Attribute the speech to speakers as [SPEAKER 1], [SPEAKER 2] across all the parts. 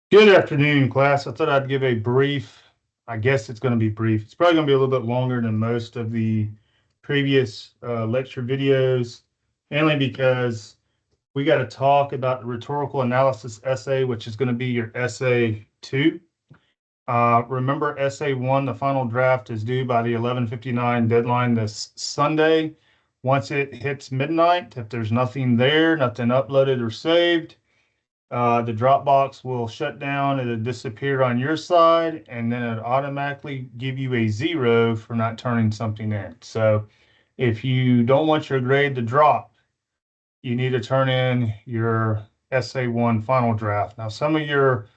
[SPEAKER 1] Good afternoon, class. I thought I'd give a brief, I guess it's going to be brief. It's probably going to be a little bit longer than most of the previous lecture videos, mainly because we got to talk about the rhetorical analysis essay, which is going to be your essay 2. Remember, essay 1, the final draft is due by the 11:59 deadline this Sunday. Once it hits midnight, if there's nothing there, nothing uploaded or saved, the Dropbox will shut down, it'll disappear on your side, and then it'll automatically give you a 0 for not turning something in. So if you don't want your grade to drop, you need to turn in your SA1 final draft. Now, some of your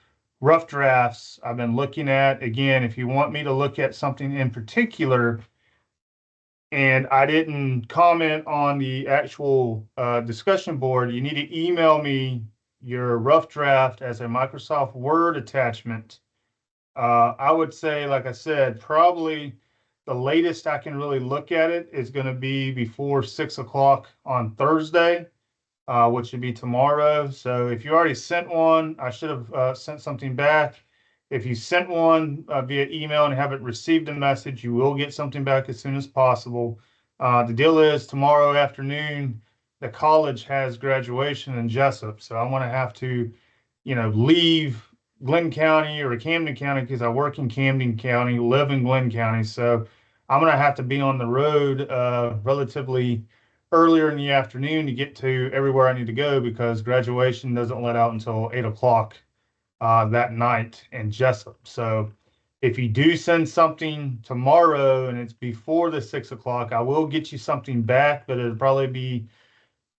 [SPEAKER 1] rough drafts I've been looking at. Again, if you want me to look at something in particular, and I didn't comment on the actual discussion board, you need to email me your rough draft as a Microsoft Word attachment. I would say, like I said, probably the latest I can really look at it is going to be before 6 o'clock on Thursday, which would be tomorrow. So if you already sent one, I should have sent something back. If you sent one via email and haven't received a message, you will get something back as soon as possible. The deal is tomorrow afternoon, the college has graduation in Jessup. So I'm going to have to, leave Glenn County or Camden County because I work in Camden County, live in Glenn County. So I'm going to have to be on the road relatively earlier in the afternoon to get to everywhere I need to go because graduation doesn't let out until 8 o'clock that night in Jessup. So if you do send something tomorrow and it's before the 6 o'clock, I will get you something back, but it'll probably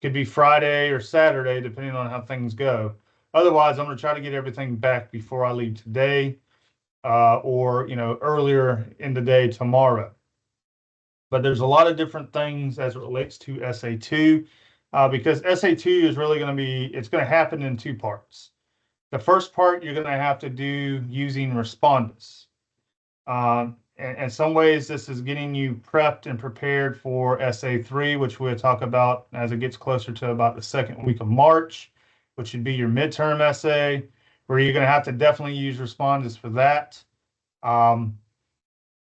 [SPEAKER 1] could be Friday or Saturday, depending on how things go. Otherwise, I'm going to try to get everything back before I leave today, or earlier in the day tomorrow. But there's a lot of different things as it relates to SA2, because SA2 is really going to it's going to happen in 2 parts. The first part you're going to have to do using Respondus. In some ways, this is getting you prepped and prepared for SA3, which we'll talk about as it gets closer to about the second week of March, which would be your midterm essay, where you're going to have to definitely use Respondus for that.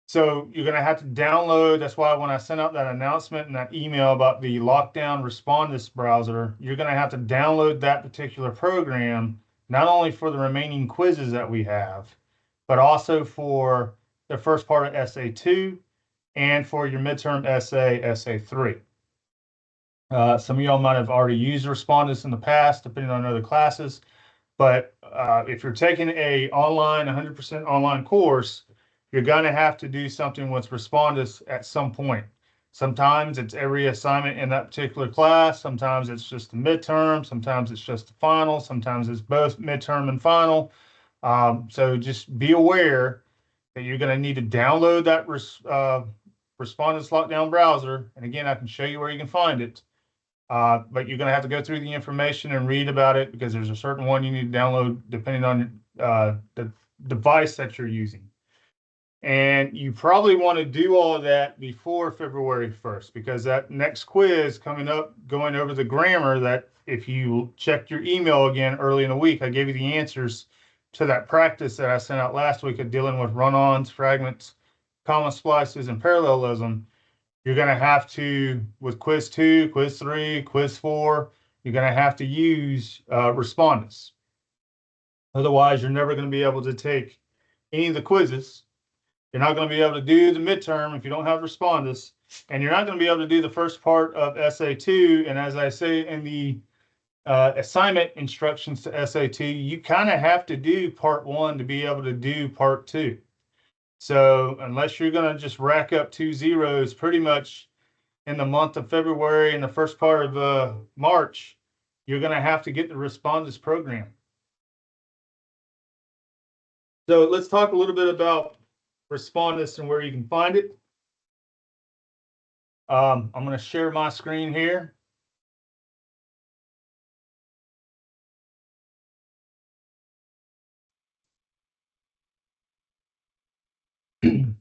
[SPEAKER 1] So you're going to have to download. That's why when I sent out that announcement and that email about the lockdown Respondus browser, you're going to have to download that particular program, not only for the remaining quizzes that we have, but also for the first part of SA2 and for your midterm essay, SA3. Some of y'all might have already used Respondus in the past, depending on other classes. But if you're taking a 100% online course, you're going to have to do something with Respondus at some point. Sometimes it's every assignment in that particular class. Sometimes it's just the midterm. Sometimes it's just the final. Sometimes it's both midterm and final. So just be aware that you're going to need to download that Respondus lockdown browser. And again, I can show you where you can find it. But you're going to have to go through the information and read about it because there's a certain one you need to download depending on the device that you're using. And you probably want to do all of that before February 1st because that next quiz coming up, going over the grammar, that if you checked your email again early in the week, I gave you the answers to that practice that I sent out last week of dealing with run-ons, fragments, comma splices, and parallelism. You're going to have to, with quiz 2, quiz 3, quiz 4, you're going to have to use Respondus. Otherwise, you're never going to be able to take any of the quizzes. You're not going to be able to do the midterm if you don't have Respondus, and you're not going to be able to do the first part of SA2. And as I say in the assignment instructions to SA2, you kind of have to do part 1 to be able to do part 2. So unless you're going to just rack up 2 zeros pretty much in the month of February and the first part of March, you're going to have to get the Respondus program. So let's talk a little bit about Respondus and where you can find it. I'm going to share my screen here.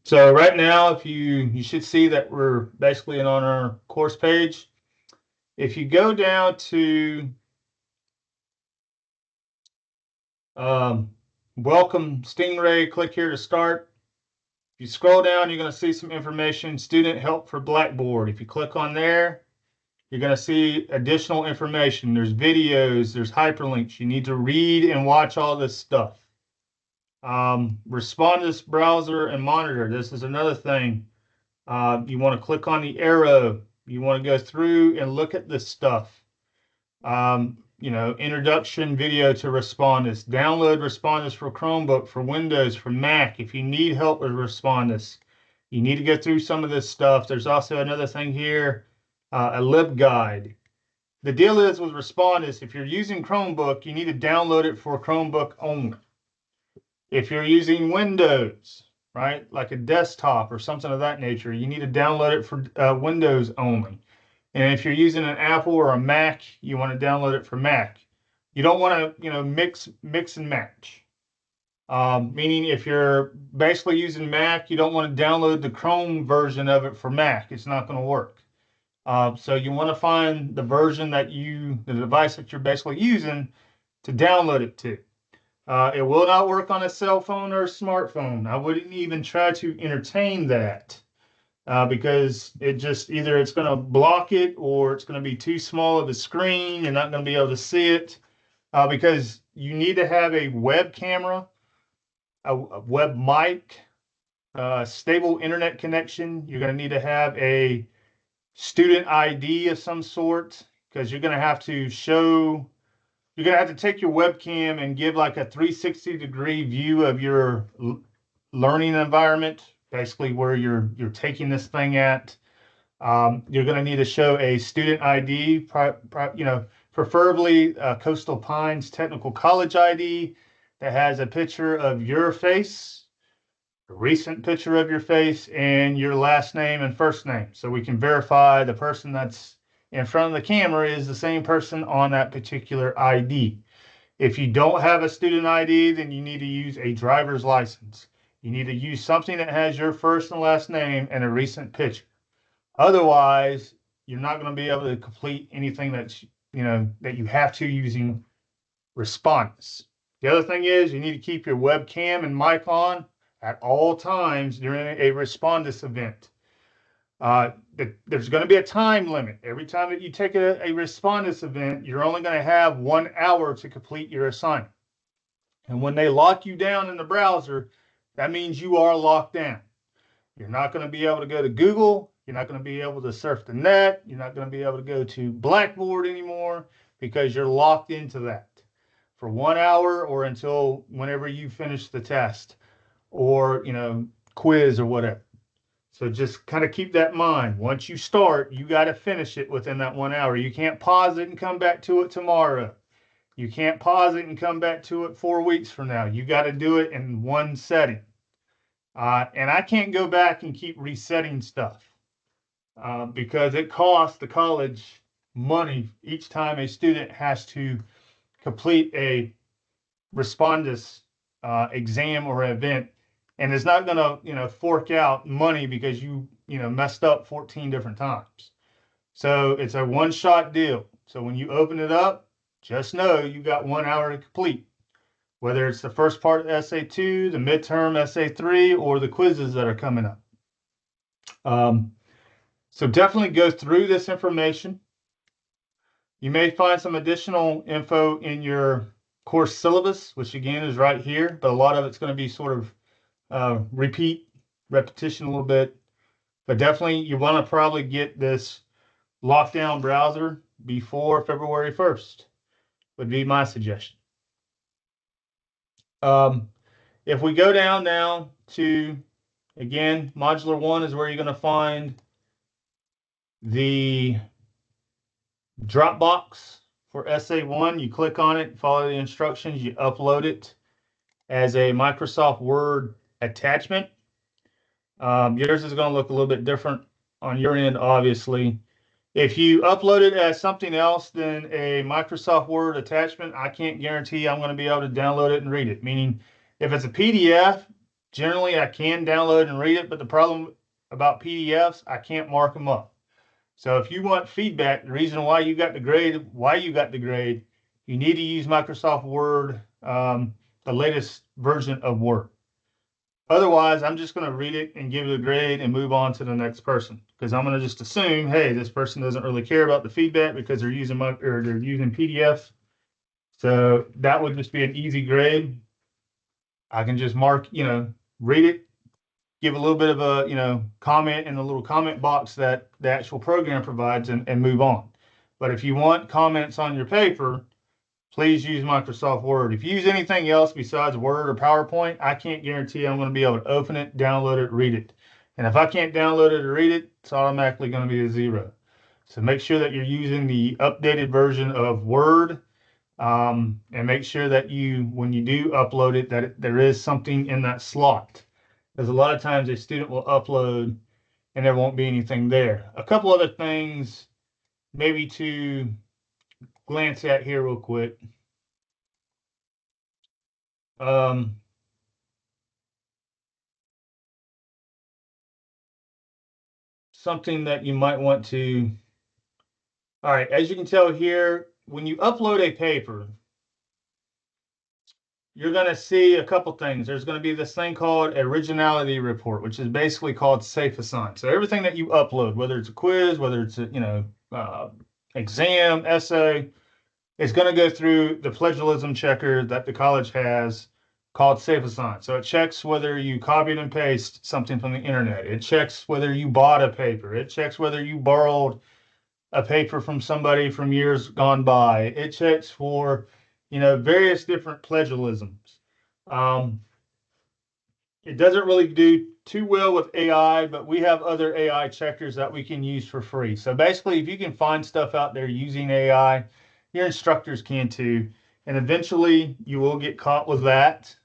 [SPEAKER 1] So right now, if you should see that we're basically on our course page. If you go down to welcome Stingray, click here to start. If you scroll down, you're going to see some information, student help for Blackboard. If you click on there, you're going to see additional information. There's videos, there's hyperlinks. You need to read and watch all this stuff. Respond to this browser and monitor. This is another thing. You want to click on the arrow. You want to go through and look at this stuff. Introduction video to Respondus. Download Respondus for Chromebook, for Windows, for Mac. If you need help with Respondus, you need to go through some of this stuff. There's also another thing here, a LibGuide. The deal is with Respondus, if you're using Chromebook, you need to download it for Chromebook only. If you're using Windows, right, like a desktop or something of that nature, you need to download it for Windows only. And if you're using an Apple or a Mac, you want to download it for Mac. You don't want to, mix and match. Meaning if you're basically using Mac, you don't want to download the Chrome version of it for Mac. It's not going to work. So you want to find the version the device that you're basically using to download it to. It will not work on a cell phone or a smartphone. I wouldn't even try to entertain that because either it's going to block it or it's going to be too small of a screen. You're not going to be able to see it because you need to have a web camera, a web mic, stable internet connection. You're going to need to have a student ID of some sort because you're going to have to take your webcam and give like a 360-degree view of your learning environment, basically where you're taking this thing at. You're going to need to show a student ID, preferably Coastal Pines Technical College ID that has a picture of your face, a recent picture of your face, and your last name and first name, so we can verify the person that's in front of the camera is the same person on that particular ID. If you don't have a student ID, then you need to use a driver's license. You need to use something that has your first and last name and a recent picture. Otherwise, you're not going to be able to complete anything that you have to using Respondus. The other thing is you need to keep your webcam and mic on at all times during a Respondus event. There's going to be a time limit. Every time that you take a Respondus event, you're only going to have 1 hour to complete your assignment. And when they lock you down in the browser, that means you are locked down. You're not going to be able to go to Google. You're not going to be able to surf the net. You're not going to be able to go to Blackboard anymore because you're locked into that for 1 hour or until whenever you finish the test or, quiz or whatever. So just kind of keep that in mind. Once you start, you got to finish it within that 1 hour. You can't pause it and come back to it tomorrow. You can't pause it and come back to it 4 weeks from now. You got to do it in one setting. And I can't go back and keep resetting stuff because it costs the college money each time a student has to complete a Respondus exam or event, and it's not going to fork out money because you messed up 14 different times. So it's a one-shot deal. So when you open it up, just know you got 1 hour to complete, whether it's the first part of essay 2, the midterm essay 3, or the quizzes that are coming up. So definitely go through this information. You may find some additional info in your course syllabus, which again is right here, but a lot of it's going to be sort of repetition a little bit. But definitely you want to probably get this lockdown browser before February 1st, would be my suggestion. If we go down now to, again, Modular 1 is where you're going to find the Dropbox for Essay 1. You click on it, follow the instructions, you upload it as a Microsoft Word attachment. Yours is going to look a little bit different on your end, obviously. If you upload it as something else than a Microsoft Word attachment, I can't guarantee I'm going to be able to download it and read it. Meaning, if it's a PDF, generally I can download and read it, but the problem about PDFs, I can't mark them up. So if you want feedback, the reason why you got the grade, you need to use Microsoft Word the latest version of Word. Otherwise, I'm just going to read it and give it a grade and move on to the next person because I'm going to just assume, hey, this person doesn't really care about the feedback because they're using they're using PDF. So that would just be an easy grade. I can just mark, read it, give a little bit of a, comment in the little comment box that the actual program provides and move on. But if you want comments on your paper, please use Microsoft Word. If you use anything else besides Word or PowerPoint, I can't guarantee I'm going to be able to open it, download it, read it. And if I can't download it or read it, it's automatically going to be a 0. So make sure that you're using the updated version of Word, and make sure that when you do upload it, that there is something in that slot. Because a lot of times a student will upload and there won't be anything there. A couple other things maybe to glance at here real quick. Something that you might want to, all right, as you can tell here, when you upload a paper, you're going to see a couple things. There's going to be this thing called originality report, which is basically called safe assign. So everything that you upload, whether it's a quiz, whether it's a, exam, essay, it's going to go through the plagiarism checker that the college has called safe assign. So it checks whether you copied and pasted something from the internet. It checks whether you bought a paper. It checks whether you borrowed a paper from somebody from years gone by. It checks for, various different plagiarisms. Um, it doesn't really do too well with AI, but we have other AI checkers that we can use for free. So basically, if you can find stuff out there using AI, your instructors can too. And eventually you will get caught with that.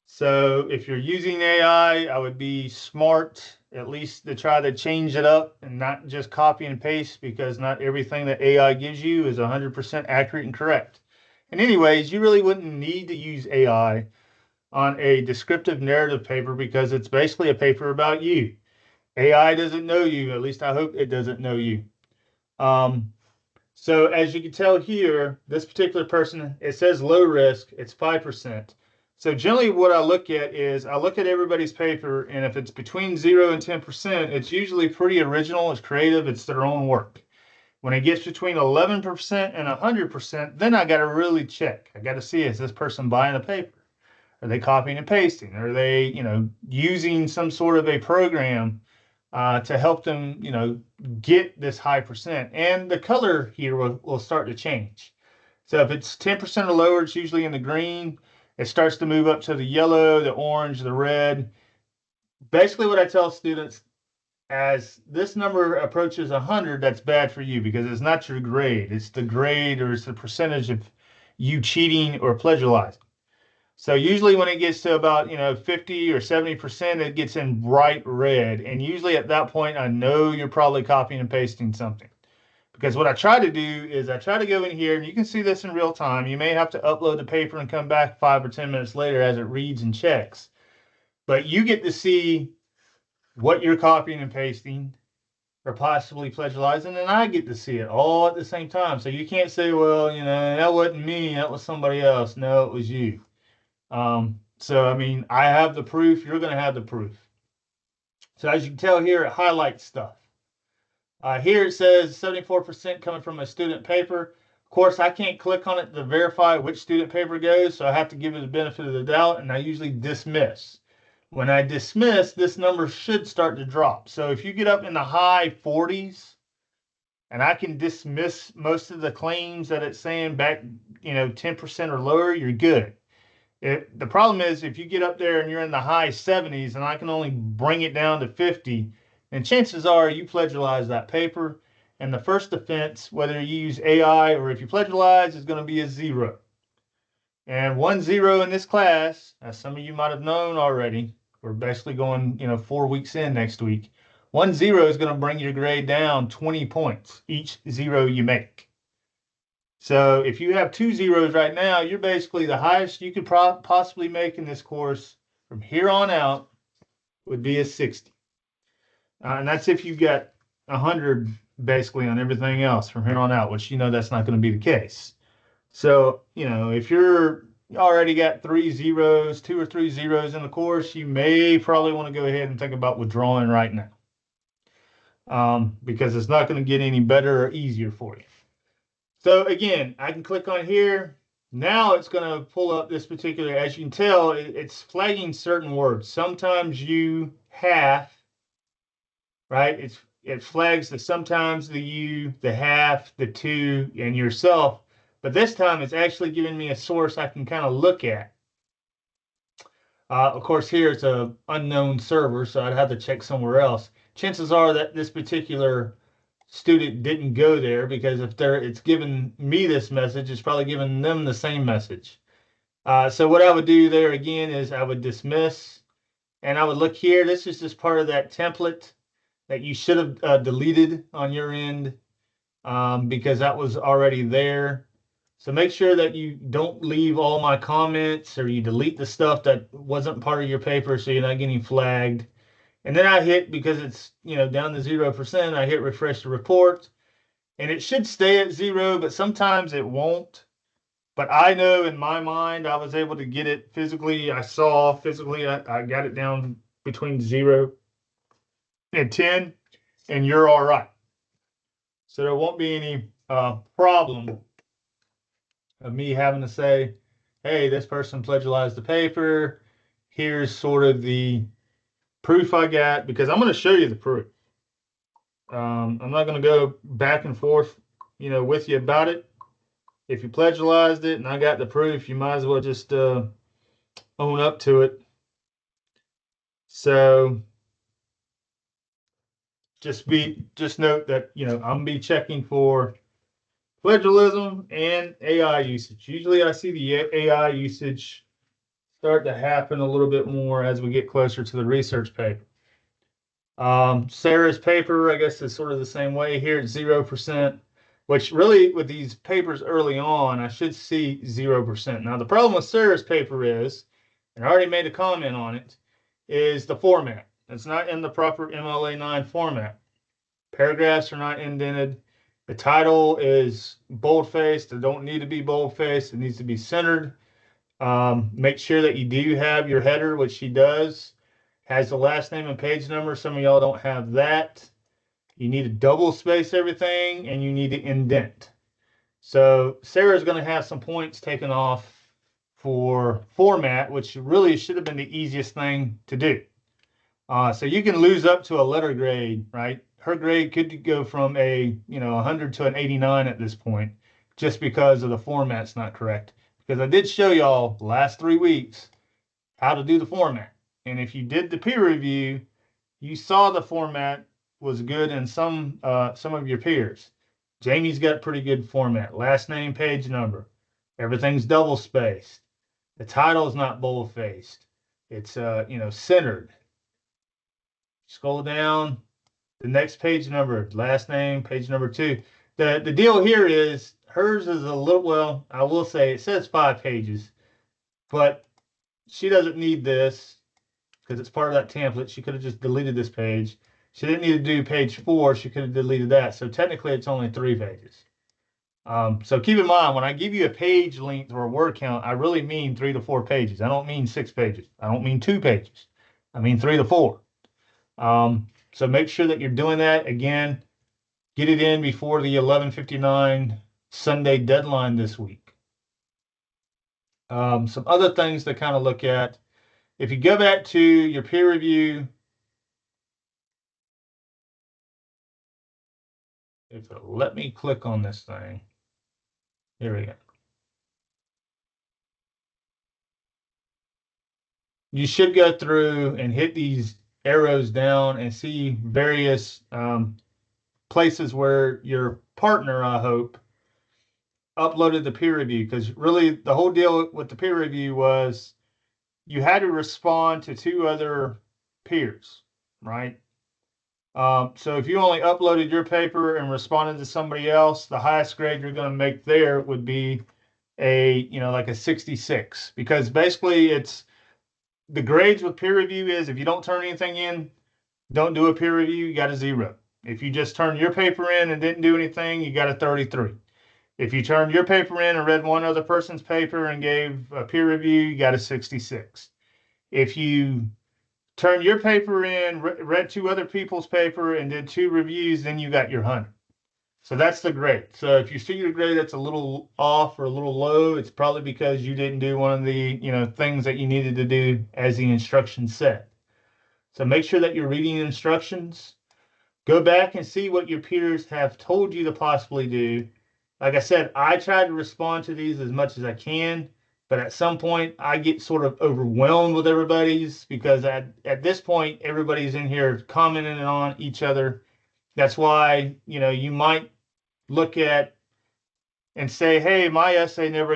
[SPEAKER 1] So if you're using AI, I would be smart at least to try to change it up and not just copy and paste, because not everything that AI gives you is 100% accurate and correct. And anyways, you really wouldn't need to use AI on a descriptive narrative paper because it's basically a paper about you. AI doesn't know you, at least I hope it doesn't know you. So as you can tell here, this particular person, it says low risk, it's 5%. So generally what I look at is I look at everybody's paper, and if it's between 0 and 10%, it's usually pretty original, it's creative, it's their own work. When it gets between 11% and 100%, then I got to really check. I got to see, is this person buying a paper? Are they copying and pasting? Are they, using some sort of a program to help them, get this high percent? And the color here will start to change. So if it's 10% or lower, it's usually in the green. It starts to move up to the yellow, the orange, the red. Basically, what I tell students, as this number approaches 100, that's bad for you because it's not your grade. It's the grade, or it's the percentage of you cheating or plagiarizing. So usually when it gets to about, 50 or 70%, it gets in bright red. And usually at that point, I know you're probably copying and pasting something. Because what I try to do is I try to go in here, and you can see this in real time. You may have to upload the paper and come back 5 or 10 minutes later as it reads and checks. But you get to see what you're copying and pasting or possibly plagiarizing, and I get to see it all at the same time. So you can't say, well, that wasn't me, that was somebody else. No, it was you. So, I mean, I have the proof. You're going to have the proof. So as you can tell here, it highlights stuff. Here it says 74% coming from a student paper. Of course, I can't click on it to verify which student paper goes, so I have to give it the benefit of the doubt, and I usually dismiss. When I dismiss, this number should start to drop. So if you get up in the high 40s, and I can dismiss most of the claims that it's saying back, 10% or lower, you're good. The problem is if you get up there and you're in the high 70s and I can only bring it down to 50, then chances are you plagiarized that paper. And the first offense, whether you use AI or if you plagiarize, is going to be a 0. And 1-0 in this class, as some of you might have known already, we're basically going, 4 weeks in next week. 1-0 is going to bring your grade down 20 points each 0 you make. So if you have 2 zeros right now, you're basically the highest you could possibly make in this course from here on out would be a 60. And that's if you get 100 basically on everything else from here on out, which that's not going to be the case. So, if you're you already got 3 zeros, 2 or 3 zeros in the course, you may probably want to go ahead and think about withdrawing right now, because it's not going to get any better or easier for you. So again, I can click on here. Now it's going to pull up this particular, as you can tell, it's flagging certain words. Sometimes you have, right? It flags the sometimes, the you, the half, the two, and yourself. But this time it's actually giving me a source I can kind of look at. Of course, here it's a unknown server, so I'd have to check somewhere else. Chances are that this particular student didn't go there, because if it's giving me this message, it's probably giving them the same message. So what I would do there again is I would dismiss, and I would look here. This is just part of that template that you should have deleted on your end, because that was already there. So make sure that you don't leave all my comments, or you delete the stuff that wasn't part of your paper, so you're not getting flagged. And then I hit, because it's down to 0%, I hit refresh the report, and it should stay at 0, but sometimes it won't. But I know in my mind I was able to get it physically. I saw physically I got it down between 0 and 10, and you're all right. So there won't be any problem of me having to say, hey, this person plagiarized the paper. Here's sort of the proof I got, because I'm going to show you the proof. I'm not going to go back and forth, with you about it. If you plagiarized it and I got the proof, you might as well just own up to it. So just note that I'm gonna be checking for plagiarism and AI usage. Usually I see the AI usage start to happen a little bit more as we get closer to the research paper. Sarah's paper, I guess, is sort of the same way here at 0%, which really with these papers early on, I should see 0%. Now, the problem with Sarah's paper is, and I already made a comment on it, is the format. It's not in the proper MLA9 format. Paragraphs are not indented. The title is bold-faced. It don't need to be bold-faced. It needs to be centered. Make sure that you do have your header, which she does. Has the last name and page number. Some of y'all don't have that. You need to double space everything, and you need to indent. So Sarah's going to have some points taken off for format, which really should have been the easiest thing to do. So you can lose up to a letter grade, right? Her grade could go from a 100 to an 89 at this point, just because of the format's not correct. Because I did show y'all the last 3 weeks how to do the format. And if you did the peer review, you saw the format was good in some of your peers. Jamie's got pretty good format. Last name, page number. Everything's double spaced. The title is not bold faced. It's centered. Scroll down. The next page number, last name, page number 2. The deal here is hers is a little, well, I will say it says 5 pages, but she doesn't need this because it's part of that template. She could have just deleted this page. She didn't need to do page 4. She could have deleted that. So technically it's only 3 pages. So keep in mind, when I give you a page length or a word count, I really mean 3 to 4 pages. I don't mean 6 pages. I don't mean 2 pages. I mean 3 to 4. So make sure that you're doing that. Again, get it in before the 11:59 Sunday deadline this week. Some other things to kind of look at. If you go back to your peer review, if it'll let me click on this thing, here we go. You should go through and hit these arrows down and see various places where your partner, I hope, uploaded the peer review, because really the whole deal with the peer review was you had to respond to 2 other peers, right? So if you only uploaded your paper and responded to somebody else, the highest grade you're going to make there would be like a 66, because basically it's the grades with peer review is if you don't turn anything in, don't do a peer review, you got a 0. If you just turn your paper in and didn't do anything, you got a 33. If you turned your paper in and read one other person's paper and gave a peer review, you got a 66. If you turned your paper in, read two other people's paper, and did two reviews, then you got your 100. So that's the grade. So if you see your grade that's a little off or a little low, it's probably because you didn't do one of the, things that you needed to do as the instructions said. So make sure that you're reading the instructions. Go back and see what your peers have told you to possibly do. Like I said, I try to respond to these as much as I can, but at some point I get sort of overwhelmed with everybody's because at this point everybody's in here commenting on each other. That's why, you might look at and say, hey, my essay never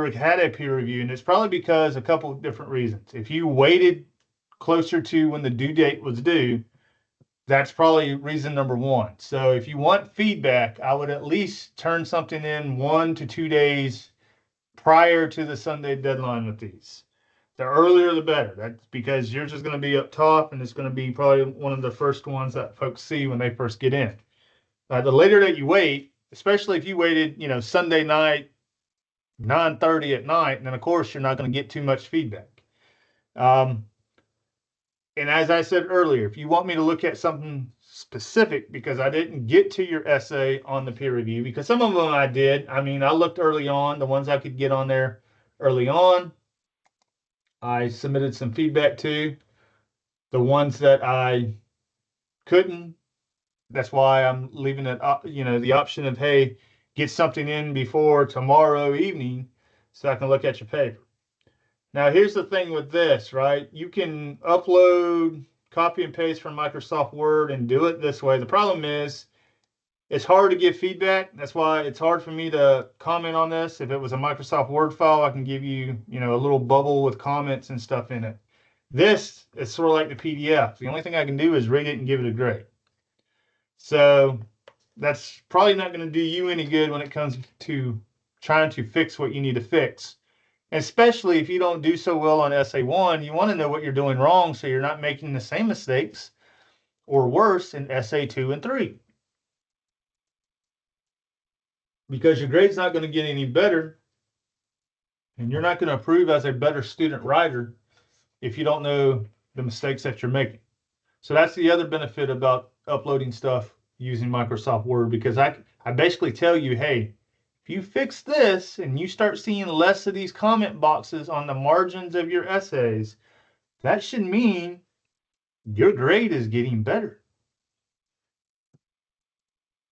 [SPEAKER 1] had a peer review. And it's probably because a couple of different reasons. If you waited closer to when the due date was due, that's probably reason number one. So if you want feedback, I would at least turn something in 1 to 2 days prior to the Sunday deadline with these. The earlier the better. That's because yours is going to be up top and it's going to be probably one of the first ones that folks see when they first get in. The later that you wait, especially if you waited, Sunday night, 9:30 at night, then of course you're not going to get too much feedback. Um, and as I said earlier, if you want me to look at something specific because I didn't get to your essay on the peer review, because some of them I did. I mean, I looked early on, the ones I could get on there early on. I submitted some feedback to. The ones that I couldn't, that's why I'm leaving it, the option of, hey, get something in before tomorrow evening so I can look at your paper. Now, here's the thing with this, right? You can upload, copy and paste from Microsoft Word and do it this way. The problem is it's hard to give feedback. That's why it's hard for me to comment on this. If it was a Microsoft Word file, I can give you, a little bubble with comments and stuff in it. This is sort of like the PDF. The only thing I can do is read it and give it a grade. So that's probably not going to do you any good when it comes to trying to fix what you need to fix. Especially if you don't do so well on essay one, you want to know what you're doing wrong so you're not making the same mistakes or worse in essay 2 and 3. Because your grade's not going to get any better and you're not going to improve as a better student writer if you don't know the mistakes that you're making. So that's the other benefit about uploading stuff using Microsoft Word, because I basically tell you, hey, if you fix this and you start seeing less of these comment boxes on the margins of your essays, that should mean your grade is getting better.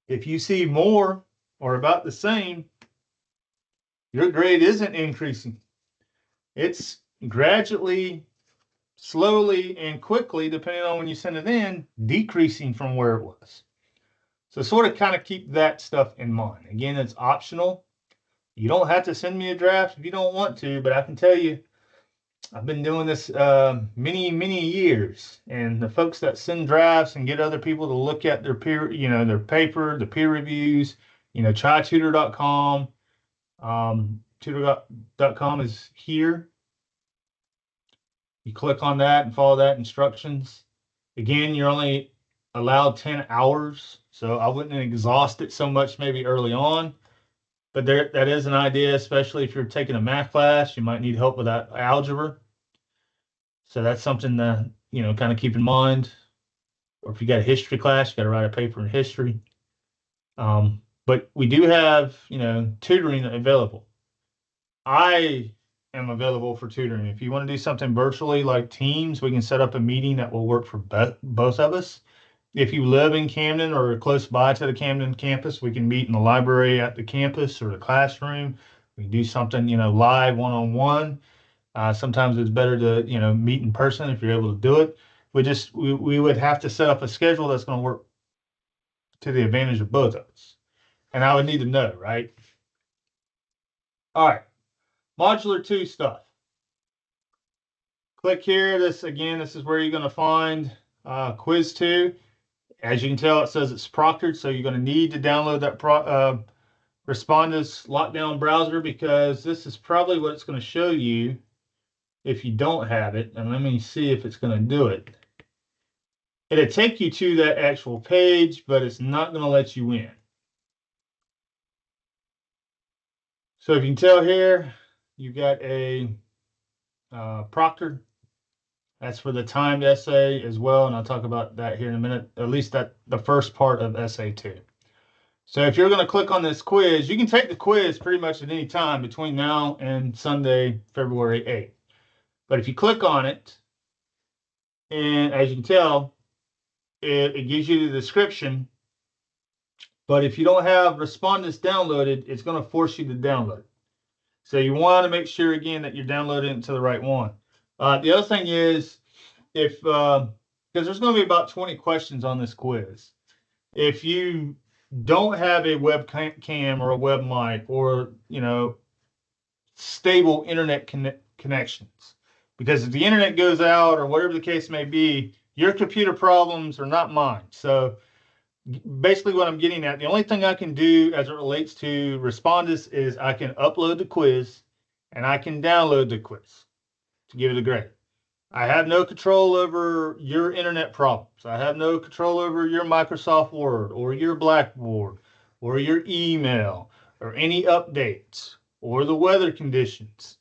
[SPEAKER 1] If you see more or about the same, your grade isn't increasing. It's gradually, slowly, and quickly, depending on when you send it in, decreasing from where it was. So sort of kind of keep that stuff in mind. Again, it's optional. You don't have to send me a draft if you don't want to, but I can tell you, I've been doing this many, many years, and the folks that send drafts and get other people to look at their peer, their paper, the peer reviews, try tutor.com. Tutor.com is here. You click on that and follow that instructions. Again, you're only allowed 10 hours, so I wouldn't exhaust it so much maybe early on. But that is an idea, especially if you're taking a math class, you might need help with that algebra. So that's something to, kind of keep in mind. Or if you got a history class, you got to write a paper in history. But we do have, tutoring available. I am available for tutoring. If you want to do something virtually like Teams, we can set up a meeting that will work for both of us. If you live in Camden or close by to the Camden campus, we can meet in the library at the campus or the classroom. We can do something, live one-on-one. Sometimes it's better to, meet in person if you're able to do it. We would have to set up a schedule that's going to work to the advantage of both of us. And I would need to know, right? All right. Modular 2 stuff. Click here. This is where you're going to find quiz 2. As you can tell, it says it's proctored, so you're going to need to download that Respondus lockdown browser, because this is probably what it's going to show you if you don't have it. And let me see if it's going to do it. It'll take you to that actual page, but it's not going to let you in. So if you can tell here, you've got a proctor. That's for the timed essay as well, and I'll talk about that here in a minute. At least that the first part of essay 2. So if you're going to click on this quiz, you can take the quiz pretty much at any time between now and Sunday, February 8th. But if you click on it, and as you can tell, it gives you the description. But if you don't have respondents downloaded, it's going to force you to download it. So you want to make sure, again, that you're downloading it to the right one. The other thing is, if because there's going to be about 20 questions on this quiz. If you don't have a webcam or a web mic or, stable internet connections, because if the internet goes out or whatever the case may be, your computer problems are not mine. So basically what I'm getting at, the only thing I can do as it relates to Respondus is I can upload the quiz and I can download the quiz to give it a grade. I have no control over your internet problems. I have no control over your Microsoft Word or your Blackboard or your email or any updates or the weather conditions.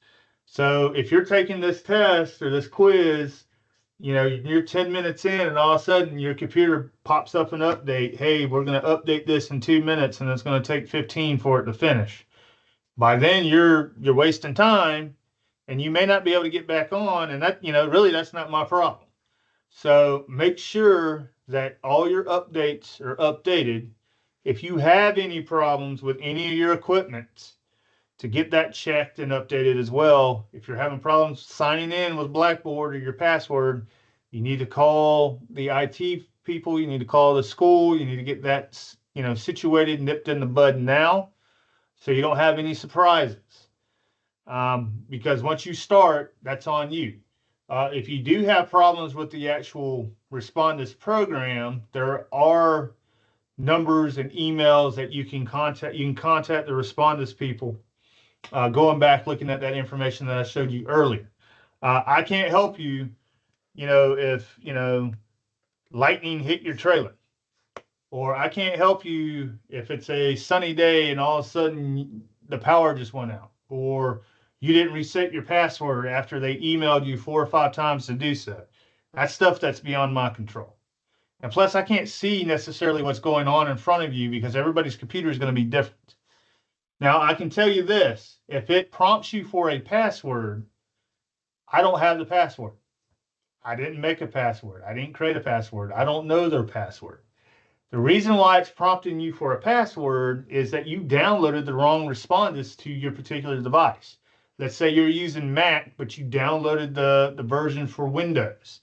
[SPEAKER 1] So if you're taking this test or this quiz, you're 10 minutes in and all of a sudden your computer pops up an update. Hey, we're going to update this in 2 minutes and it's going to take 15 for it to finish. By then you're wasting time and you may not be able to get back on. And that, really that's not my problem. So make sure that all your updates are updated. If you have any problems with any of your equipment, to get that checked and updated as well. If you're having problems signing in with Blackboard or your password, you need to call the IT people. You need to call the school. You need to get that, situated, nipped in the bud now, so you don't have any surprises. Because once you start, that's on you. If you do have problems with the actual Respondus program, there are numbers and emails that you can contact. You can contact the Respondus people. Going back, looking at that information that I showed you earlier. I can't help you, if, lightning hit your trailer. Or I can't help you if it's a sunny day and all of a sudden the power just went out. Or you didn't reset your password after they emailed you 4 or 5 times to do so. That's stuff that's beyond my control. And plus, I can't see necessarily what's going on in front of you because everybody's computer is going to be different. Now, I can tell you this, if it prompts you for a password, I don't have the password. I didn't make a password. I didn't create a password. I don't know their password. The reason why it's prompting you for a password is that you downloaded the wrong Respondus to your particular device. Let's say you're using Mac, but you downloaded the version for Windows.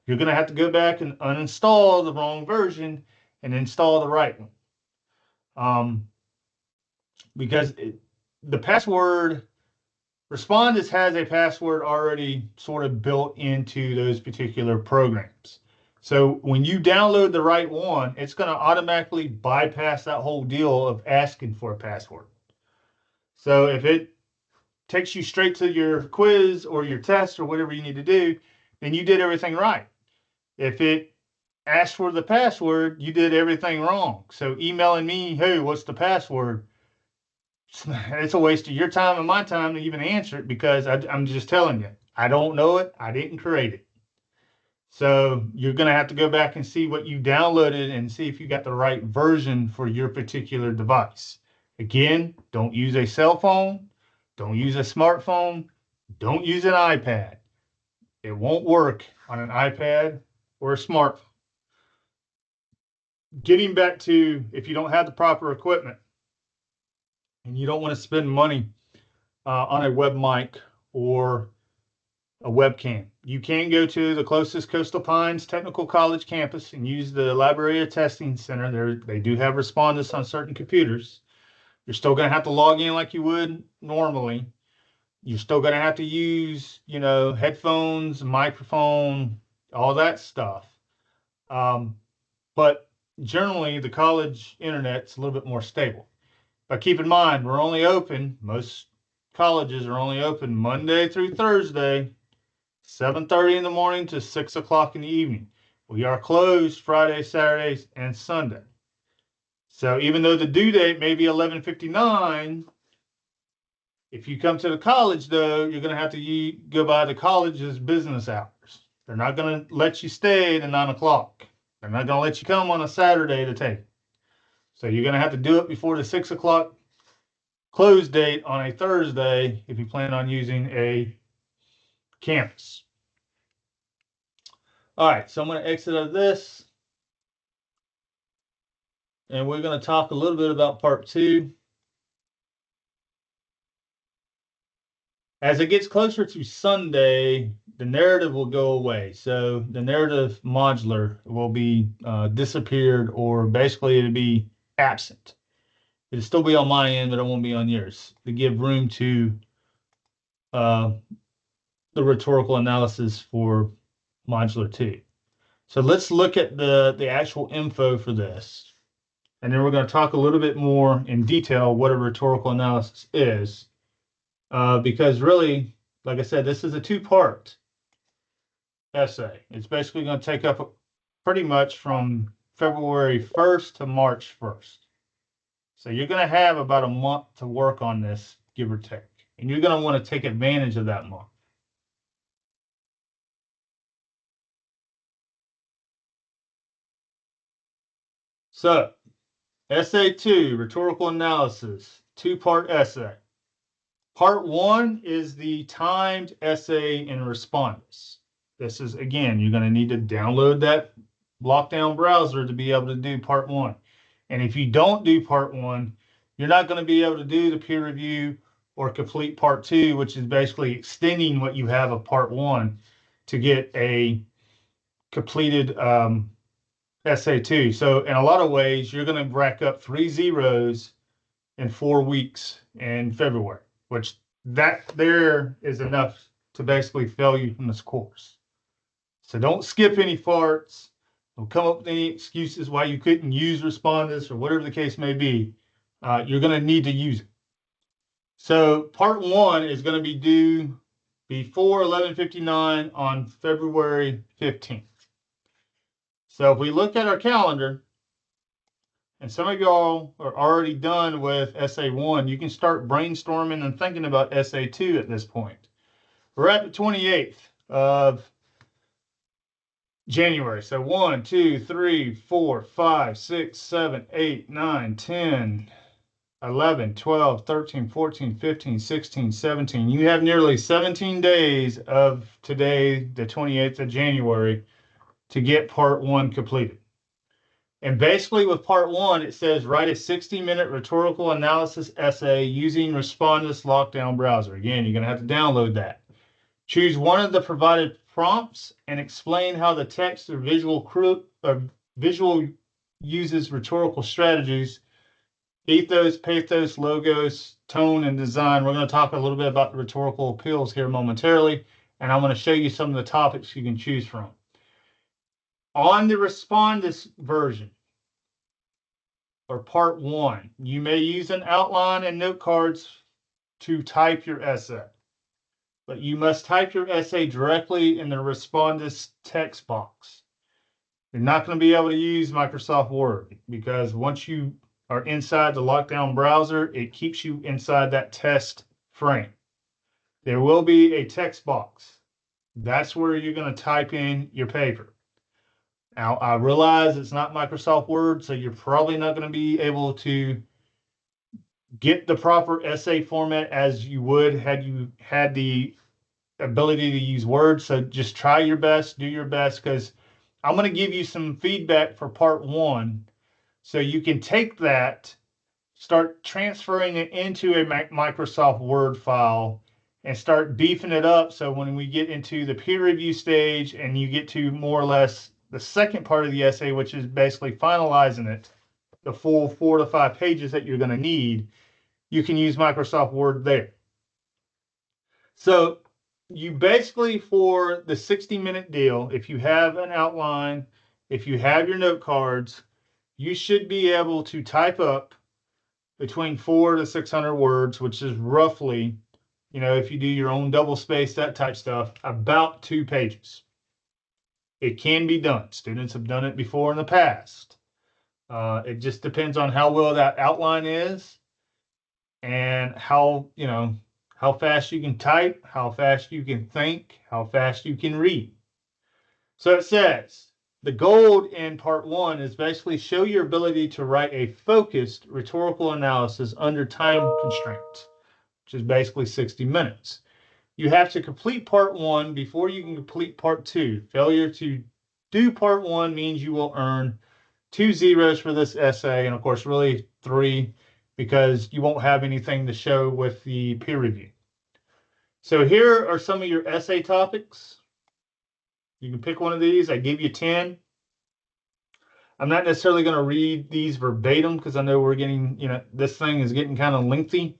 [SPEAKER 1] You're going to have to go back and uninstall the wrong version and install the right one. Because the password, Respondus has a password already sort of built into those particular programs. So when you download the right one, it's going to automatically bypass that whole deal of asking for a password. So if it takes you straight to your quiz or your test or whatever you need to do, then you did everything right. If it asks for the password, you did everything wrong. So emailing me, hey, what's the password? It's a waste of your time and my time to even answer it because I'm just telling you, I don't know it. I didn't create it. So you're going to have to go back and see what you downloaded and see if you got the right version for your particular device. Again, don't use a cell phone. Don't use a smartphone. Don't use an iPad. It won't work on an iPad or a smartphone. Getting back to if you don't have the proper equipment and you don't want to spend money on a web mic or a webcam, you can go to the closest Coastal Pines Technical College campus and use the Library of Testing Center. They do have Respondus on certain computers. You're still going to have to log in like you would normally. You're still going to have to use, headphones, microphone, all that stuff. But generally, the college internet's a little bit more stable. But keep in mind, we're only open, most colleges are only open Monday through Thursday, 7:30 in the morning to 6 o'clock in the evening. We are closed Friday, Saturdays, and Sunday. So even though the due date may be 11:59, If you come to the college, though, you're going to have to go by the college's business hours. They're not going to let you stay to 9 o'clock. They're not going to let you come on a Saturday to take it. So you're going to have to do it before the 6 o'clock close date on a Thursday if you plan on using a campus. All right, so I'm going to exit out of this. And we're going to talk a little bit about part 2. As it gets closer to Sunday, the narrative will go away. So the narrative modular will be disappeared, or basically it'll be absent. It'll still be on my end, but it won't be on yours, to give room to the rhetorical analysis for modular 2. So let's look at the actual info for this. And then we're going to talk a little bit more in detail what a rhetorical analysis is. Because really, like I said, this is a 2-part essay. It's basically going to take up pretty much from February 1st to March 1st. So you're going to have about a month to work on this, give or take. And you're going to want to take advantage of that month. So, essay 2, rhetorical analysis, 2-part essay. Part 1 is the timed essay and respondus. This is, again, you're going to need to download that lockdown browser to be able to do part 1. And if you don't do part 1, you're not going to be able to do the peer review or complete part 2, which is basically extending what you have of part 1 to get a completed essay 2. So in a lot of ways, you're going to rack up 3 zeros in 4 weeks in February, which that there is enough to basically fail you from this course. So don't skip any farts. Don't come up with any excuses why you couldn't use respondus or whatever the case may be. You're going to need to use it. So part 1 is going to be due before 11:59 on February 15th. So if we look at our calendar, and some of y'all are already done with essay 1, you can start brainstorming and thinking about essay 2 at this point. We're at the 28th of January. So 1, 2, 3, 4, 5, 6, 7, 8, 9, 10, 11, 12, 13, 14, 15, 16, 17. You have nearly 17 days of today, the 28th of January, to get part 1 completed. And basically with part 1, it says write a 60-minute rhetorical analysis essay using Respondus Lockdown Browser. Again, you're going to have to download that. Choose one of the provided prompts and explain how the text or visual uses rhetorical strategies, ethos, pathos, logos, tone, and design. We're going to talk a little bit about the rhetorical appeals here momentarily, and I'm going to show you some of the topics you can choose from. On the Respondus version, or part 1, you may use an outline and note cards to type your essay, but you must type your essay directly in the Respondus text box. You're not going to be able to use Microsoft Word because once you are inside the lockdown browser, it keeps you inside that test frame. There will be a text box. That's where you're going to type in your paper. Now, I realize it's not Microsoft Word, so you're probably not going to be able to get the proper essay format as you would had you had the ability to use Word. So just try your best, do your best, because I'm going to give you some feedback for part 1. So you can take that, start transferring it into a Microsoft Word file and start beefing it up. So when we get into the peer review stage and you get to more or less the second part of the essay, which is basically finalizing it, the full 4 to 5 pages that you're going to need, you can use Microsoft Word there. So you basically, for the 60-minute deal, if you have an outline, if you have your note cards, you should be able to type up between 400 to 600 words, which is roughly, if you do your own double space, that type stuff, about 2 pages. It can be done. Students have done it before in the past. It just depends on how well that outline is and how, how fast you can type, how fast you can think, how fast you can read. So it says the goal in part one is basically show your ability to write a focused rhetorical analysis under time constraints, which is basically 60 minutes. You have to complete part one before you can complete part two. Failure to do part one means you will earn 2 zeros for this essay, and of course, really 3 because you won't have anything to show with the peer review. So here are some of your essay topics. You can pick one of these. I give you 10. I'm not necessarily going to read these verbatim because I know we're getting, this thing is getting kind of lengthy,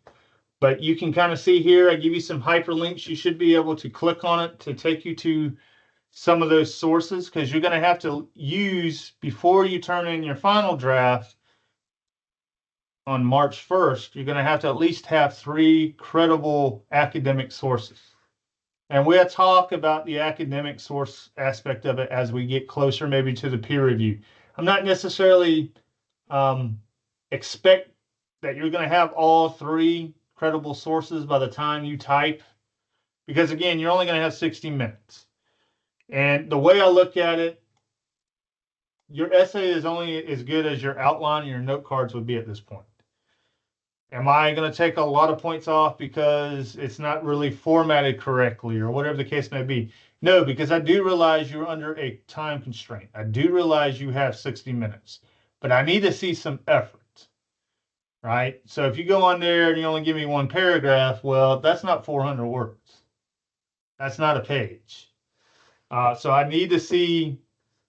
[SPEAKER 1] but you can kind of see here, I give you some hyperlinks. You should be able to click on it to take you to some of those sources because you're going to have to use, before you turn in your final draft on March 1st, you're going to have to at least have 3 credible academic sources. And we'll talk about the academic source aspect of it as we get closer maybe to the peer review. I'm not necessarily expect that you're going to have all 3 credible sources by the time you type, because again, you're only going to have 60 minutes. And the way I look at it, your essay is only as good as your outline and your note cards would be at this point. Am I going to take a lot of points off because it's not really formatted correctly or whatever the case may be? No, because I do realize you're under a time constraint. I do realize you have 60 minutes, but I need to see some effort, right? So if you go on there and you only give me 1 paragraph, well, that's not 400 words. That's not a page. So I need to see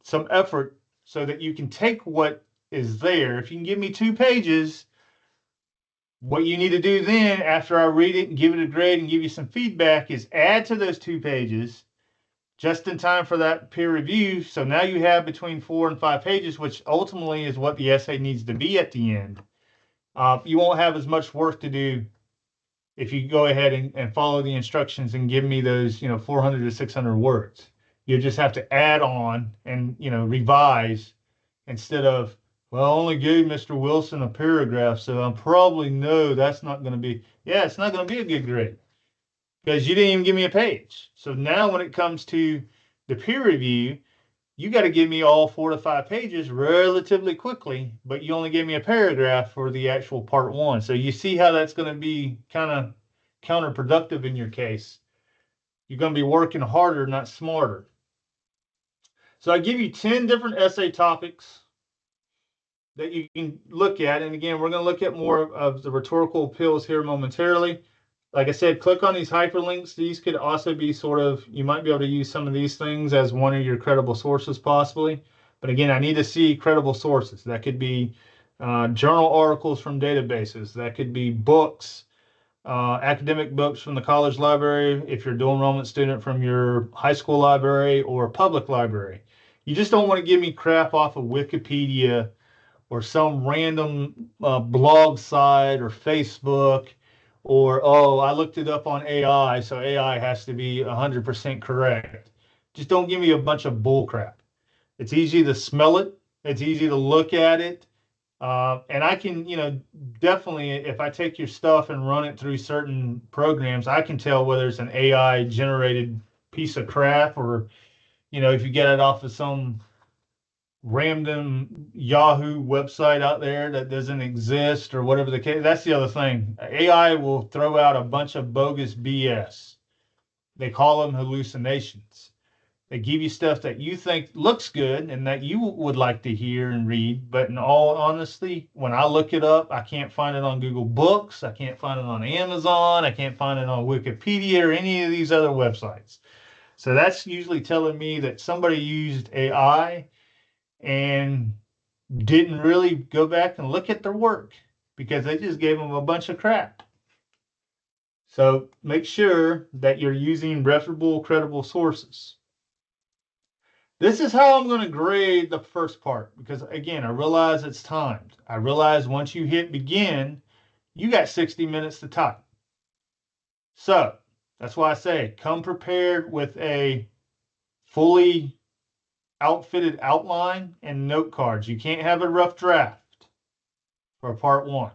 [SPEAKER 1] some effort so that you can take what is there. If you can give me 2 pages, what you need to do then, after I read it and give it a grade and give you some feedback, is add to those 2 pages just in time for that peer review. So now you have between 4 and 5 pages, which ultimately is what the essay needs to be at the end. You won't have as much work to do if you go ahead and follow the instructions and give me those, 400 to 600 words. You just have to add on and, revise instead of, well, I only gave Mr. Wilson a paragraph, so I probably know that's not going to be, yeah, it's not going to be a good grade because you didn't even give me a page. So now when it comes to the peer review, you got to give me all 4 to 5 pages relatively quickly, but you only gave me a paragraph for the actual part one. So you see how that's going to be kind of counterproductive in your case. You're going to be working harder, not smarter. So I give you 10 different essay topics that you can look at. And again, we're going to look at more of the rhetorical appeals here momentarily. Like I said, click on these hyperlinks. These could also be sort of, you might be able to use some of these things as one of your credible sources possibly. But again, I need to see credible sources. That could be journal articles from databases. That could be books, academic books from the college library, if you're a dual enrollment student from your high school library or public library. You just don't want to give me crap off of Wikipedia or some random blog site or Facebook, or, oh, I looked it up on AI, so AI has to be 100% correct. Just don't give me a bunch of bull crap. It's easy to smell it. It's easy to look at it. And I can, definitely, if I take your stuff and run it through certain programs, I can tell whether it's an AI generated piece of crap or, if you get it off of some random Yahoo website out there that doesn't exist or whatever the case. That's the other thing. AI will throw out a bunch of bogus BS. They call them hallucinations. They give you stuff that you think looks good and that you would like to hear and read. But in all honesty, when I look it up, I can't find it on Google Books. I can't find it on Amazon. I can't find it on Wikipedia or any of these other websites. So that's usually telling me that somebody used AI and didn't really go back and look at their work because they just gave them a bunch of crap. So make sure that you're using reputable, credible sources. This is how I'm going to grade the first part because, again, I realize it's timed. I realize once you hit begin, you got 60 minutes to type. So that's why I say come prepared with a fully outfitted outline and note cards. You can't have a rough draft for part one.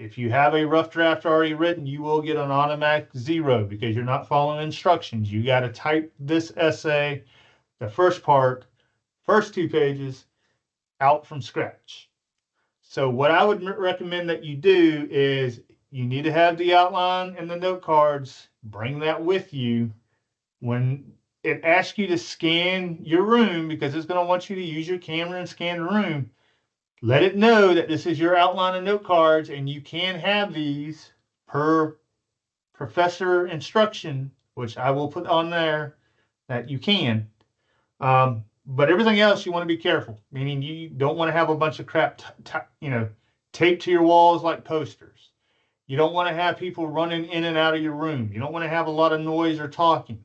[SPEAKER 1] If you have a rough draft already written, you will get an automatic 0 because you're not following instructions. You got to type this essay, the first part, first 2 pages, out from scratch. So what I would recommend that you do is you need to have the outline and the note cards. Bring that with you when it asks you to scan your room, because it's going to want you to use your camera and scan the room. Let it know that this is your outline and note cards, and you can have these per professor instruction, which I will put on there that you can. But everything else, you want to be careful, meaning you don't want to have a bunch of crap, taped to your walls like posters. You don't want to have people running in and out of your room. You don't want to have a lot of noise or talking,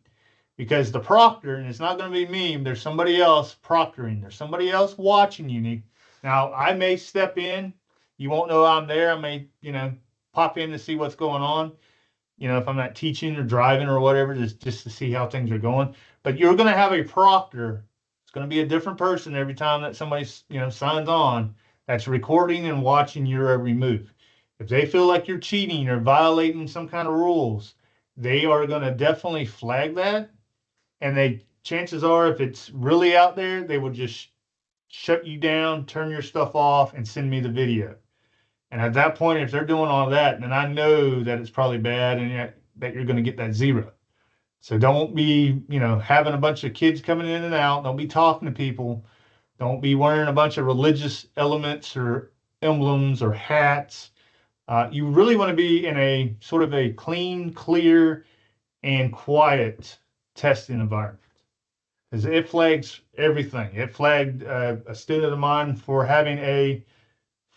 [SPEAKER 1] because the proctor, and it's not going to be me, there's somebody else proctoring. There's somebody else watching you. Now, I may step in. You won't know I'm there. I may, pop in to see what's going on, if I'm not teaching or driving or whatever, just to see how things are going. But you're going to have a proctor. It's going to be a different person every time that somebody, signs on, that's recording and watching your every move. If they feel like you're cheating or violating some kind of rules, they are going to definitely flag that. And chances are, if it's really out there, they will just shut you down, turn your stuff off, and send me the video. And at that point, if they're doing all that, then I know that it's probably bad and that you're going to get that 0. So don't be, having a bunch of kids coming in and out. Don't be talking to people. Don't be wearing a bunch of religious elements or emblems or hats. You really want to be in a sort of a clean, clear, and quiet testing environment, because it flags everything. It flagged a student of mine for having a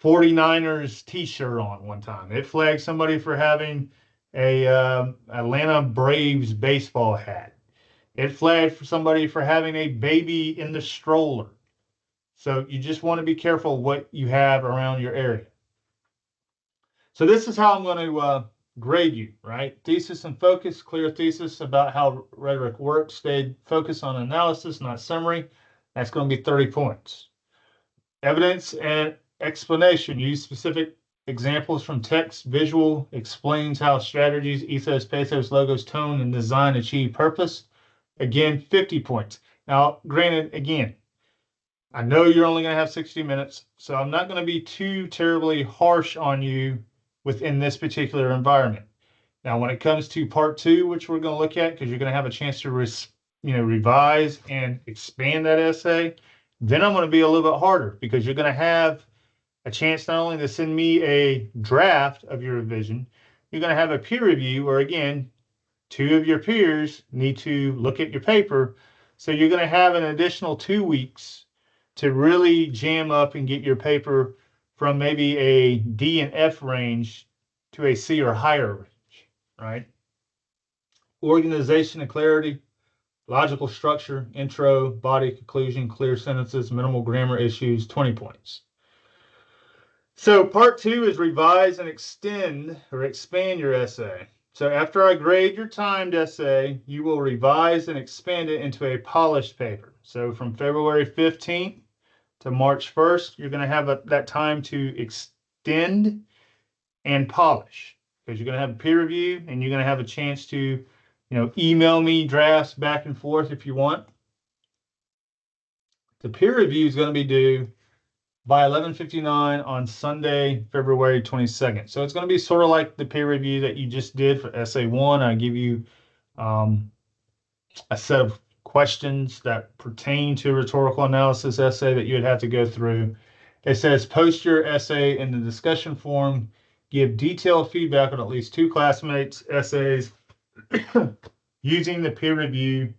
[SPEAKER 1] 49ers t-shirt on one time. It flagged somebody for having a Atlanta Braves baseball hat. It flagged for somebody for having a baby in the stroller. So you just want to be careful what you have around your area. So this is how I'm going to grade you, right? Thesis and focus, clear thesis about how rhetoric works. Stayed focused on analysis, not summary. That's going to be 30 points. Evidence and explanation. Use specific examples from text. Visual explains how strategies, ethos, pathos, logos, tone, and design achieve purpose. Again, 50 points. Now, granted, again, I know you're only going to have 60 minutes, so I'm not going to be too terribly harsh on you within this particular environment. Now, when it comes to part 2, which we're going to look at, because you're going to have a chance to revise and expand that essay, then I'm going to be a little bit harder, because you're going to have a chance not only to send me a draft of your revision, you're going to have a peer review where, again, 2 of your peers need to look at your paper. So you're going to have an additional 2 weeks to really jam up and get your paper from maybe a D and F range to a C or higher range, right? Organization and clarity, logical structure, intro, body, conclusion, clear sentences, minimal grammar issues, 20 points. So part 2 is revise and extend or expand your essay. So after I grade your timed essay, you will revise and expand it into a polished paper. So from February 15th to March 1st, you're going to have that time to extend and polish, because you're going to have a peer review and you're going to have a chance to, email me drafts back and forth if you want. The peer review is going to be due by 11:59 on Sunday, February 22nd. So it's going to be sort of like the peer review that you just did for essay 1. I give you a set of questions that pertain to rhetorical analysis essay that you would have to go through. It says post your essay in the discussion forum, give detailed feedback on at least 2 classmates' essays using the peer review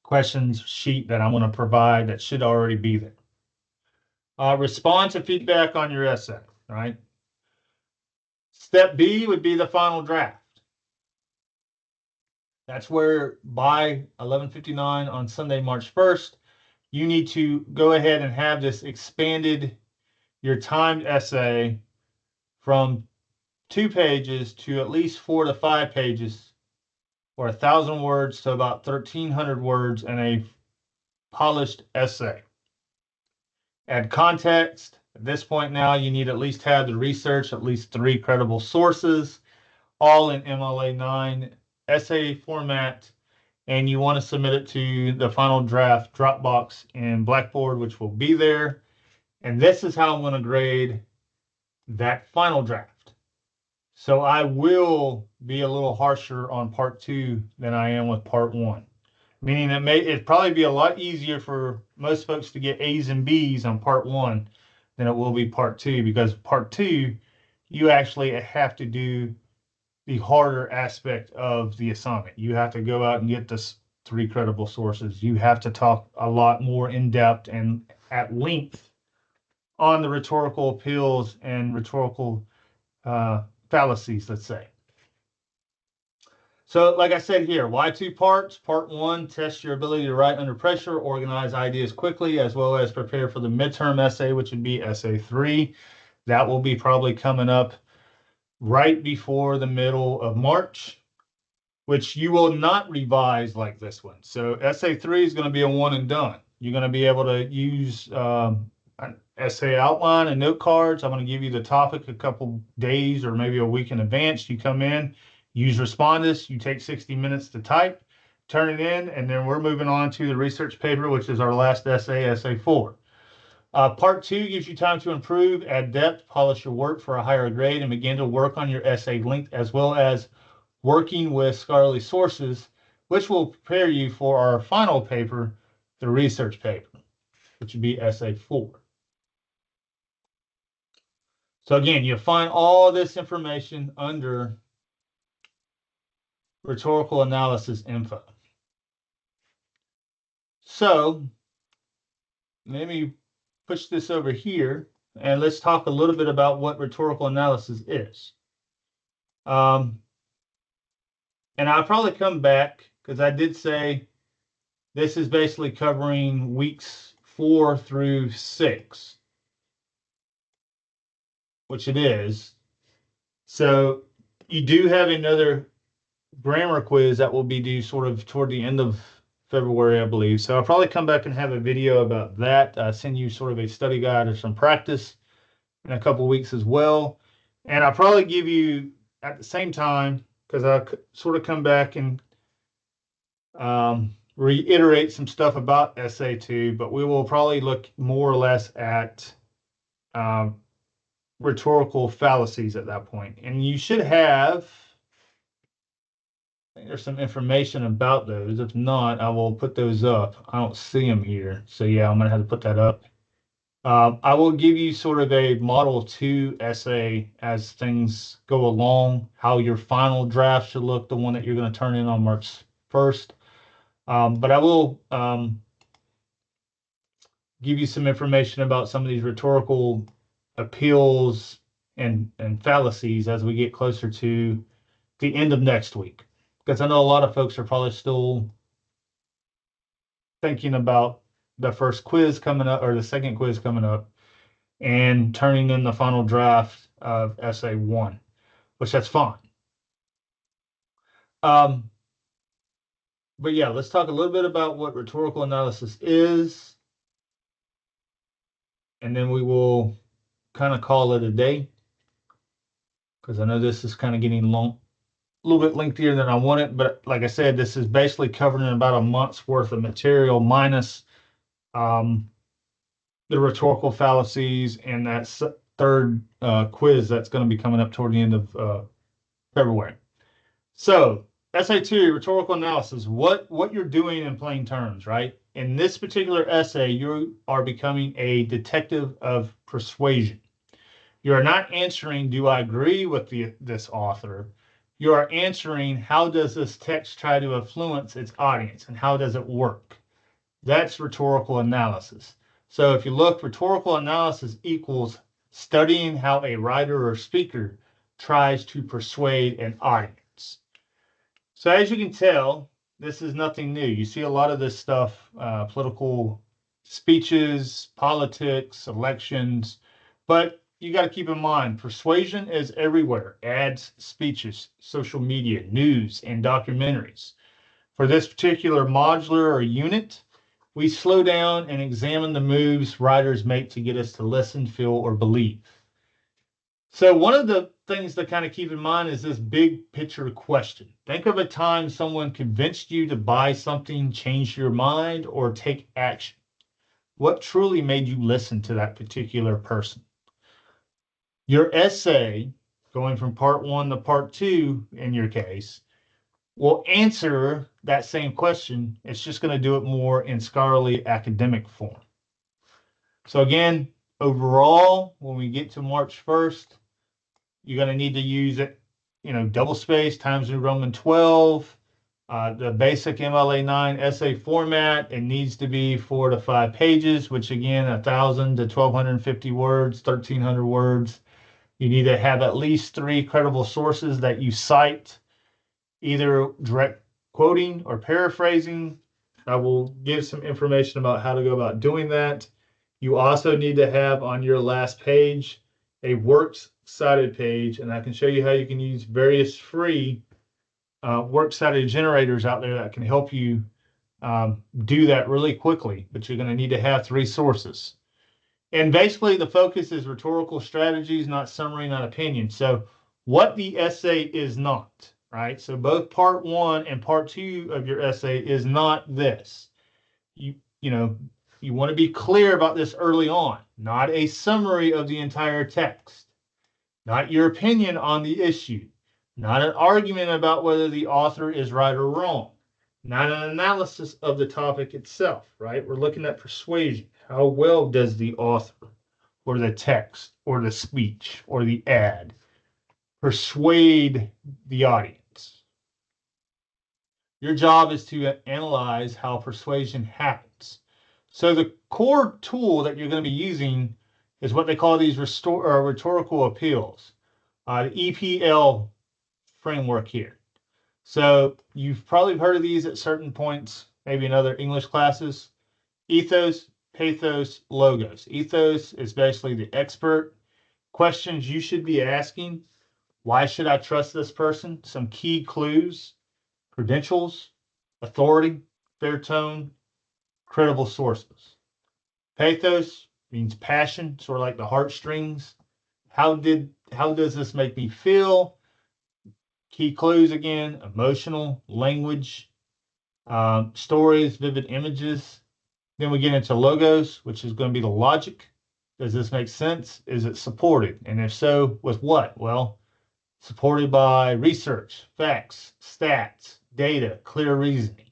[SPEAKER 1] questions sheet that I'm going to provide that should already be there. Respond to feedback on your essay, right? Step B would be the final draft. That's where by 11:59 on Sunday, March 1st, you need to go ahead and have this expanded, your timed essay from 2 pages to at least 4 to 5 pages, or 1,000 words to about 1,300 words in a polished essay. Add context, At this point now, you need at least have the research, at least 3 credible sources, all in MLA 9 essay format, and you want to submit it to the final draft Dropbox in Blackboard, which will be there. And this is how I'm going to grade that final draft. So I will be a little harsher on part 2 than I am with part 1. Meaning it'd probably be a lot easier for most folks to get A's and B's on part 1 than it will be part 2, because part 2, you actually have to do the harder aspect of the assignment. You have to go out and get the 3 credible sources. You have to talk a lot more in depth and at length on the rhetorical appeals and rhetorical fallacies, let's say. So, like I said here, why 2 parts? Part 1, test your ability to write under pressure, organize ideas quickly, as well as prepare for the midterm essay, which would be essay 3. That will be probably coming up right before the middle of March, which you will not revise like this one. So essay 3 is going to be a one and done. You're going to be able to use an essay outline and note cards. I'm going to give you the topic a couple days or maybe a week in advance. You come in, use Respondus. You take 60 minutes to type, turn it in, and then we're moving on to the research paper, which is our last essay, essay 4. Part 2 gives you time to improve, add depth, polish your work for a higher grade, and begin to work on your essay length, as well as working with scholarly sources, which will prepare you for our final paper, the research paper, which would be essay 4. So again, you'll find all this information under rhetorical analysis info. So let me push this over here and let's talk a little bit about what rhetorical analysis is. And I'll probably come back because I did say this is basically covering weeks 4 through 6, which it is. So you do have another grammar quiz that will be due sort of toward the end of February, I believe. So I'll probably come back and have a video about that. Send you sort of a study guide or some practice in a couple of weeks as well. And I'll probably give you at the same time, because I'll sort of come back and reiterate some stuff about essay 2, but we will probably look more or less at rhetorical fallacies at that point. And you should have, I think there's some information about those. If not, I will put those up. I don't see them here. So yeah, I'm going to have to put that up. I will give you sort of a Model 2 essay as things go along, how your final draft should look, the one that you're going to turn in on March 1st. But I will give you some information about some of these rhetorical appeals and fallacies as we get closer to the end of next week. Because I know a lot of folks are probably still thinking about the first quiz coming up or the second quiz coming up and turning in the final draft of essay 1, which that's fine. But yeah, let's talk a little bit about what rhetorical analysis is, and then we will kind of call it a day, because I know this is kind of getting long, a little bit lengthier than I wanted, but like I said, this is basically covering about a month's worth of material minus the rhetorical fallacies and that third quiz that's going to be coming up toward the end of February. So essay 2, rhetorical analysis, what you're doing in plain terms, right? In this particular essay, you are becoming a detective of persuasion. You are not answering, do I agree with this author? You are answering, how does this text try to influence its audience and how does it work? That's rhetorical analysis. So if you look, rhetorical analysis equals studying how a writer or speaker tries to persuade an audience. So as you can tell, this is nothing new. You see a lot of this stuff, political speeches, politics, elections, but you got to keep in mind, persuasion is everywhere. Ads, speeches, social media, news, and documentaries. For this particular modular or unit, we slow down and examine the moves writers make to get us to listen, feel, or believe. So one of the things to kind of keep in mind is this big picture question. Think of a time someone convinced you to buy something, change your mind, or take action. What truly made you listen to that particular person? Your essay, going from part one to part two in your case, will answer that same question. It's just going to do it more in scholarly academic form. So again, overall, when we get to March 1st, you're going to need to use it, double space, Times New Roman 12, the basic MLA 9 essay format. It needs to be 4 to 5 pages, which again, 1,000 to 1,250 words, 1,300 words. You need to have at least 3 credible sources that you cite, either direct quoting or paraphrasing. I will give some information about how to go about doing that. You also need to have on your last page a works cited page, and I can show you how you can use various free works cited generators out there that can help you do that really quickly, but you're going to need to have 3 sources. And basically, the focus is rhetorical strategies, not summary, not opinion. So, what the essay is not, right? So, both part one and part two of your essay is not this. You know, you want to be clear about this early on, not a summary of the entire text, not your opinion on the issue, not an argument about whether the author is right or wrong, not an analysis of the topic itself, right? We're looking at persuasion. How well does the author or the text or the speech or the ad persuade the audience? Your job is to analyze how persuasion happens. So the core tool that you're going to be using is what they call these rhetorical appeals, the EPL framework here. So you've probably heard of these at certain points, maybe in other English classes. Ethos, pathos, logos. Ethos is basically the expert questions you should be asking. Why should I trust this person? Some key clues, credentials, authority, fair tone, credible sources. Pathos means passion, sort of like the heartstrings. How does this make me feel? Key clues again, emotional, language, stories, vivid images. Then we get into logos, which is going to be the logic. Does this make sense? Is it supported? And if so, with what? Well, supported by research, facts, stats, data, clear reasoning.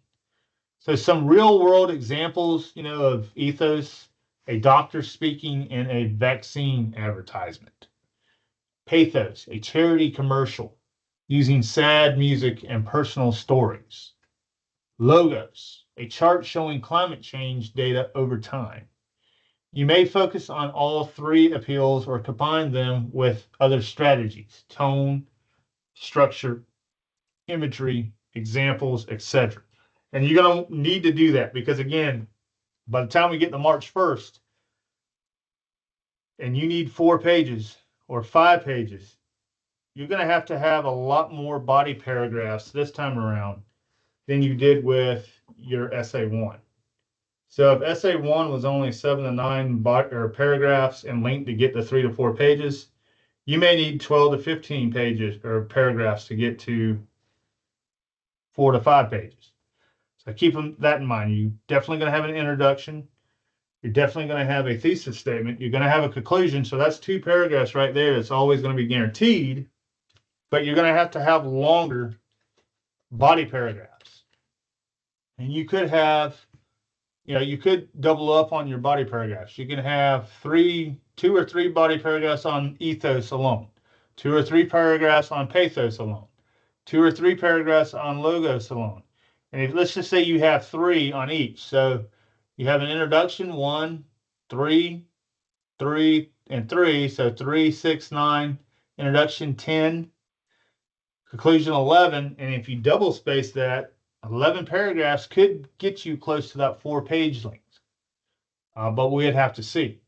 [SPEAKER 1] So some real world examples, of ethos, a doctor speaking in a vaccine advertisement. Pathos, a charity commercial using sad music and personal stories. Logos, a chart showing climate change data over time. You may focus on all 3 appeals or combine them with other strategies, tone, structure, imagery, examples, etc. And you're going to need to do that because, again, by the time we get to March 1st, and you need 4 pages or 5 pages, you're going to have a lot more body paragraphs this time around than you did with your essay 1. So if essay 1 was only 7 to 9 paragraphs in length to get to 3 to 4 pages, you may need 12 to 15 pages or paragraphs to get to 4 to 5 pages. So keep that in mind. You're definitely going to have an introduction. You're definitely going to have a thesis statement. You're going to have a conclusion. So that's 2 paragraphs right there. It's always going to be guaranteed, but you're going to have longer body paragraphs. And you could have, you could double up on your body paragraphs. You can have 2 or 3 body paragraphs on ethos alone, 2 or 3 paragraphs on pathos alone, 2 or 3 paragraphs on logos alone. And let's just say you have 3 on each. So you have an introduction, 1, 3, 3, and 3. So 3, 6, 9, introduction 10, conclusion 11. And if you double space that, 11 paragraphs could get you close to that 4-page length. But we'd have to see.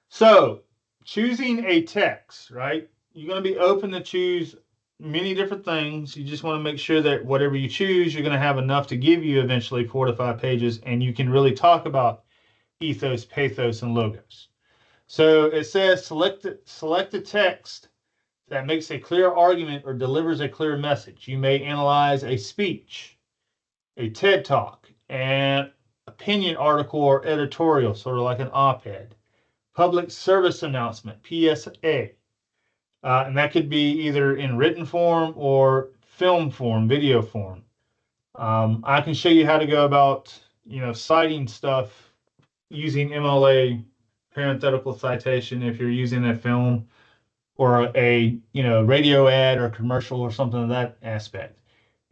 [SPEAKER 1] So choosing a text, right? You're going to be open to choose many different things. You just want to make sure that whatever you choose, you're going to have enough to give you eventually 4 to 5 pages, and you can really talk about ethos, pathos, and logos. So it says select a text that makes a clear argument or delivers a clear message. You may analyze a speech, a TED talk, an opinion article or editorial, sort of like an op-ed, public service announcement, PSA. And that could be either in written form or film form, video form. I can show you how to go about, citing stuff using MLA parenthetical citation if you're using a film or a radio ad or commercial or something of that aspect.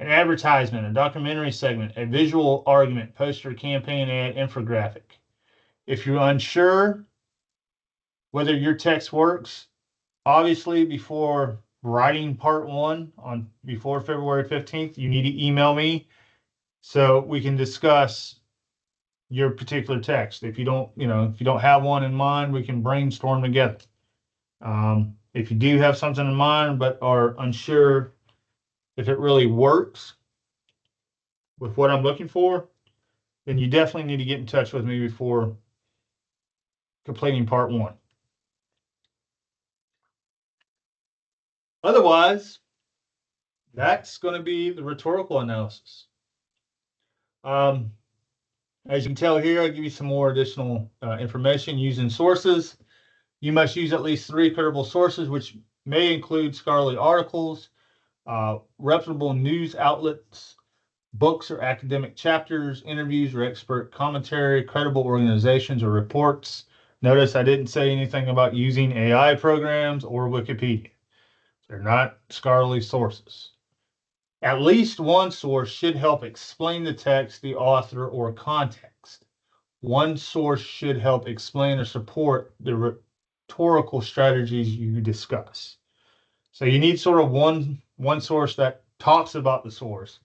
[SPEAKER 1] An advertisement, a documentary segment, a visual argument, poster, campaign ad, infographic. If you're unsure whether your text works, obviously before writing part one on before February 15th, you need to email me so we can discuss your particular text. If you don't have one in mind, we can brainstorm together. If you do have something in mind but are unsure if it really works with what I'm looking for, then you definitely need to get in touch with me before completing part one. Otherwise, that's going to be the rhetorical analysis. As you can tell here, I'll give you some more additional information using sources. You must use at least 3 credible sources, which may include scholarly articles, reputable news outlets, books or academic chapters, interviews or expert commentary, credible organizations or reports. Notice I didn't say anything about using AI programs or Wikipedia. They're not scholarly sources. At least one source should help explain the text, the author, or context. One source should help explain or support the rhetorical strategies you discuss. So you need sort of one source that talks about the source.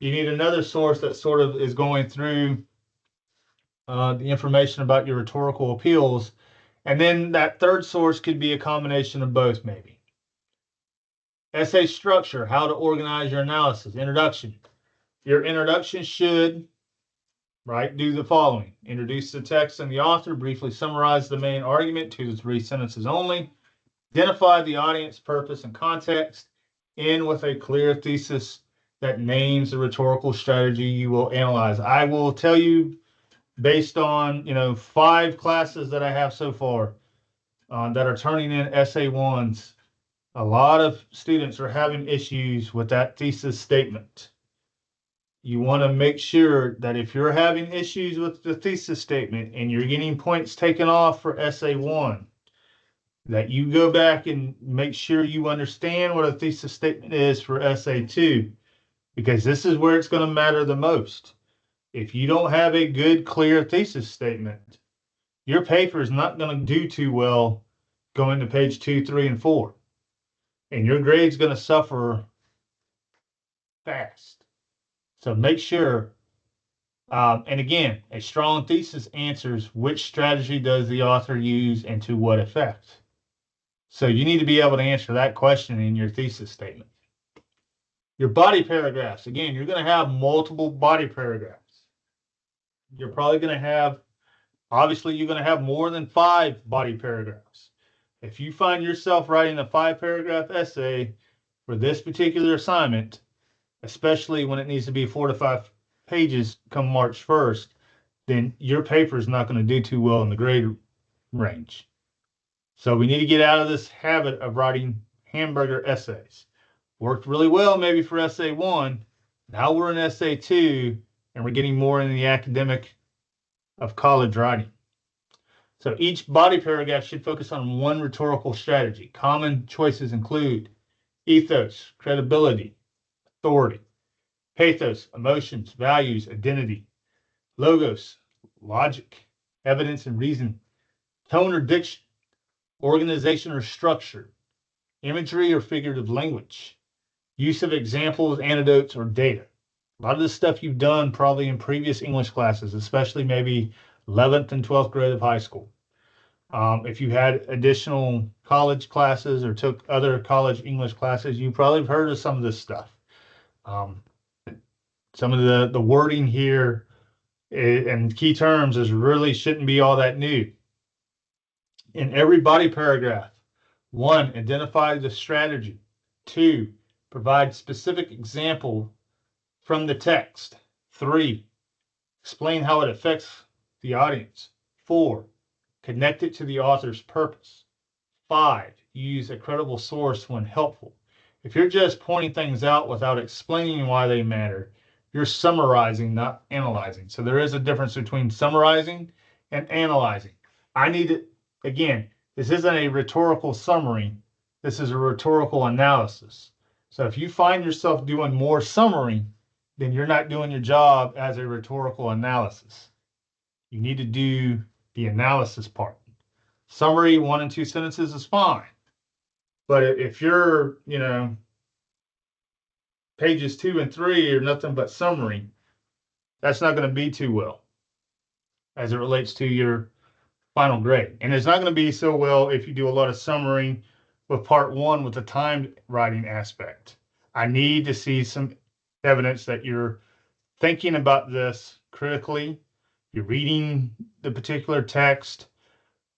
[SPEAKER 1] You need another source that sort of is going through the information about your rhetorical appeals. And then that third source could be a combination of both, maybe. Essay structure, how to organize your analysis. Introduction. Your introduction should, do the following. Introduce the text and the author, briefly summarize the main argument, 2 to 3 sentences only. Identify the audience, purpose, and context. End with a clear thesis that names the rhetorical strategy you will analyze. I will tell you, based on 5 classes that I have so far that are turning in essay ones, a lot of students are having issues with that thesis statement. You want to make sure that if you're having issues with the thesis statement and you're getting points taken off for essay one, that you go back and make sure you understand what a thesis statement is for essay two, because this is where it's going to matter the most. If you don't have a good, clear thesis statement, your paper is not going to do too well going to page 2, 3, and 4. And your grade's going to suffer fast. So make sure, and again, a strong thesis answers which strategy does the author use and to what effect. So you need to be able to answer that question in your thesis statement. Your body paragraphs, again, you're going to have multiple body paragraphs. You're probably going to have, obviously, you're going to have more than 5 body paragraphs. If you find yourself writing a 5-paragraph essay for this particular assignment, especially when it needs to be 4 to 5 pages come March 1st, then your paper is not going to do too well in the grade range. So we need to get out of this habit of writing hamburger essays. Worked really well maybe for essay 1. Now we're in essay 2, and we're getting more in the academic of college writing. So each body paragraph should focus on one rhetorical strategy. Common choices include ethos, credibility, authority; pathos, emotions, values, identity; logos, logic, evidence, and reason; tone or diction, organization or structure; imagery or figurative language; use of examples, anecdotes, or data. A lot of this stuff you've done probably in previous English classes, especially maybe 11th and 12th grade of high school. If you had additional college classes or took other college English classes, you probably have heard of some of this stuff. Um, some of the wording here and key terms is really shouldn't be all that new. In every body paragraph, one, identify the strategy. Two, provide specific example from the text. Three, explain how it affects the audience. Four, connect it to the author's purpose. Five, use a credible source when helpful. If you're just pointing things out without explaining why they matter, you're summarizing, not analyzing. So there is a difference between summarizing and analyzing. I need it, again, this isn't a rhetorical summary, this is a rhetorical analysis. So if you find yourself doing more summary, then you're not doing your job as a rhetorical analysis. You need to do the analysis part. Summary, 1 and 2 sentences is fine. But if you're, pages 2 and 3 are nothing but summary, that's not going to be too well as it relates to your final grade. And it's not going to be so well if you do a lot of summary with part one with the timed writing aspect. I need to see some evidence that you're thinking about this critically, you're reading the particular text,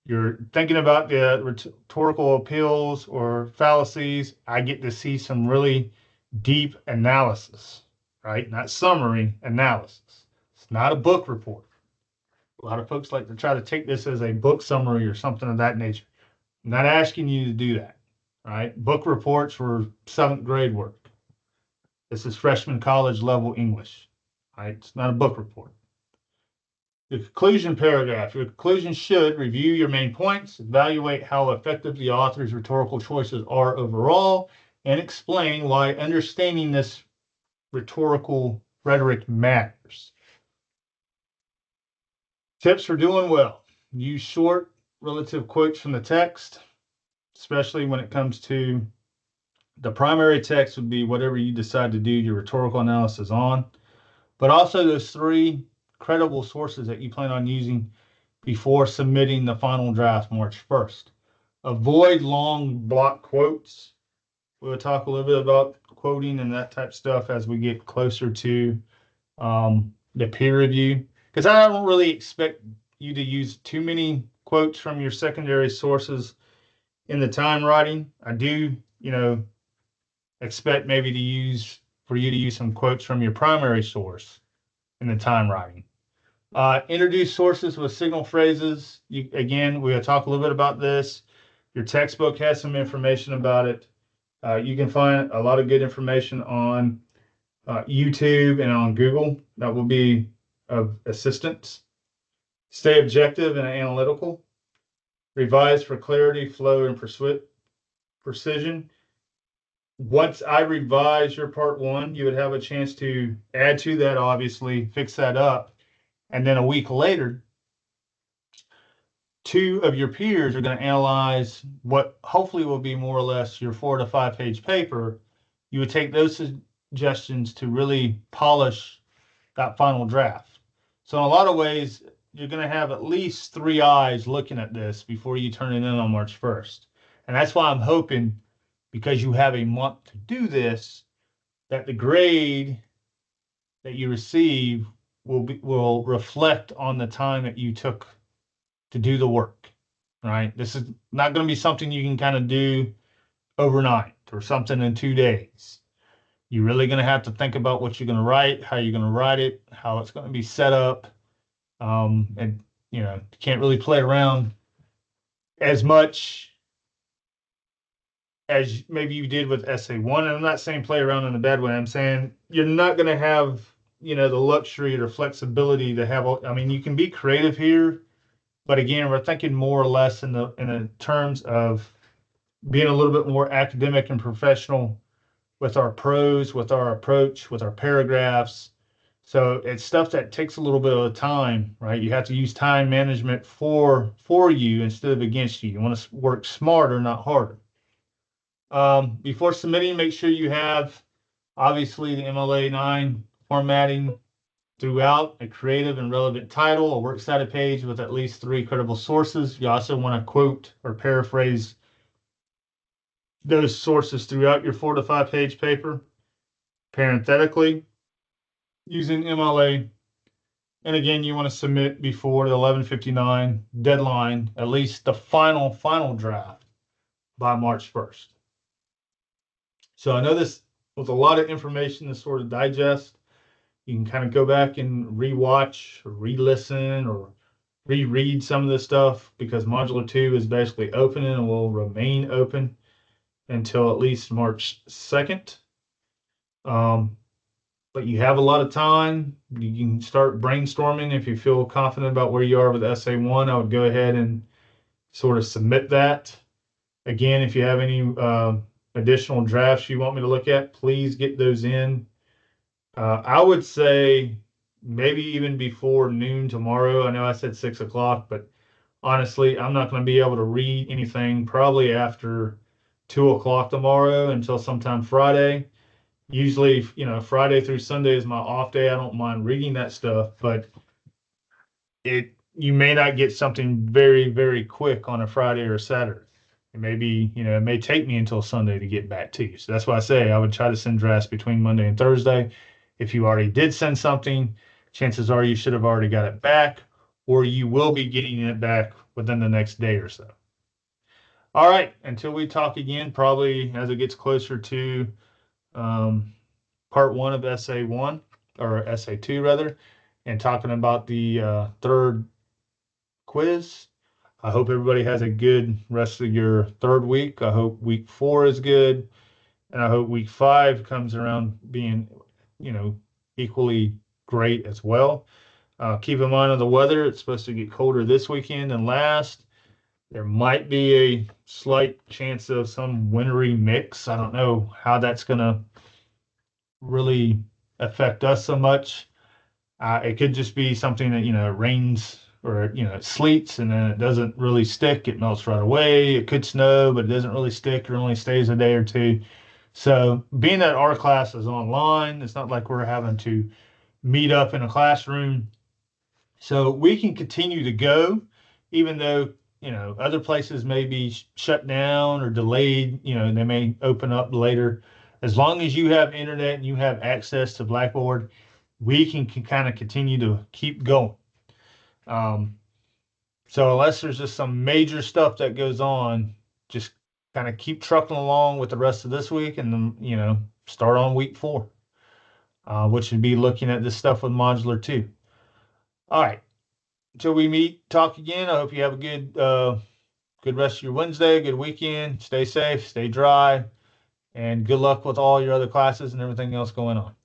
[SPEAKER 1] you're thinking about the rhetorical appeals or fallacies. I get to see some really deep analysis, right? Not summary analysis. It's not a book report. A lot of folks like to try to take this as a book summary or something of that nature. I'm not asking you to do that, right? Book reports were 7th grade work. This is freshman college level English, right? It's not a book report. The conclusion paragraph. Your conclusion should review your main points, evaluate how effective the author's rhetorical choices are overall, and explain why understanding this rhetorical rhetoric matters. Tips for doing well. Use short relative quotes from the text, especially when it comes to the primary text would be whatever you decide to do your rhetorical analysis on, but also those 3 credible sources that you plan on using before submitting the final draft March 1st. Avoid long block quotes. We'll talk a little bit about quoting and that type of stuff as we get closer to the peer review, because I don't really expect you to use too many quotes from your secondary sources in the time writing. I do, expect maybe for you to use some quotes from your primary source in the time writing. Introduce sources with signal phrases. Again, we'll talk a little bit about this. Your textbook has some information about it. You can find a lot of good information on YouTube and on Google that will be of assistance. Stay objective and analytical. Revise for clarity, flow, and precision. Once I revise your part one, you would have a chance to add to that, obviously, fix that up. And then a week later, 2 of your peers are going to analyze what hopefully will be more or less your 4 to 5 page paper. You would take those suggestions to really polish that final draft. So in a lot of ways, you're going to have at least 3 eyes looking at this before you turn it in on March 1st. And that's why I'm hoping, because you have a month to do this, that the grade that you receive will reflect on the time that you took to do the work, right? This is not going to be something you can kind of do overnight or something in 2 days. You're really going to have to think about what you're going to write, how you're going to write it, how it's going to be set up. And, you can't really play around as much as maybe you did with essay one. And I'm not saying play around in a bad way. I'm saying you're not going to have, the luxury or flexibility to have, you can be creative here, but again, we're thinking more or less in the terms of being a little bit more academic and professional with our prose, with our approach, with our paragraphs. So it's stuff that takes a little bit of time, right? You have to use time management for you instead of against you. You want to work smarter, not harder. Before submitting, make sure you have obviously the MLA 9 formatting throughout a creative and relevant title, a works cited page with at least 3 credible sources. You also want to quote or paraphrase those sources throughout your 4 to 5 page paper, parenthetically, using MLA. And again, you want to submit before the 11:59 deadline, at least the final draft by March 1st. So I know this was a lot of information to sort of digest. You can kind of go back and rewatch, or re-listen, or reread some of this stuff because Modular 2 is basically open and will remain open until at least March 2nd. But you have a lot of time. You can start brainstorming if you feel confident about where you are with SA1. I would go ahead and sort of submit that. Again, if you have any additional drafts you want me to look at, please get those in. I would say maybe even before noon tomorrow. I know I said 6 o'clock, but honestly, I'm not going to be able to read anything probably after 2 o'clock tomorrow until sometime Friday. Usually, Friday through Sunday is my off day. I don't mind reading that stuff, but you may not get something very, very quick on a Friday or a Saturday. It may be, it may take me until Sunday to get back to you. So that's why I say I would try to send drafts between Monday and Thursday. If you already did send something, chances are you should have already got it back, or you will be getting it back within the next day or so. All right, until we talk again, probably as it gets closer to part 1 of SA1 or SA2 rather, and talking about the third quiz. I hope everybody has a good rest of your third week. I hope week 4 is good, and I hope week 5 comes around being, equally great as well. Keep in mind on the weather; it's supposed to get colder this weekend than last. There might be a slight chance of some wintry mix. I don't know how that's going to really affect us so much. It could just be something that, it rains or, it sleets and then it doesn't really stick. It melts right away. It could snow, but it doesn't really stick or only stays a day or two. So being that our class is online, it's not like we're having to meet up in a classroom. So we can continue to go, even though, other places may be shut down or delayed, they may open up later. As long as you have internet and you have access to Blackboard, we can kind of continue to keep going. So unless there's just some major stuff that goes on, just kind of keep trucking along with the rest of this week and then, start on week 4, which would be looking at this stuff with Modular 2. All right. Until we talk again, I hope you have a good rest of your Wednesday, good weekend. Stay safe, stay dry, and good luck with all your other classes and everything else going on.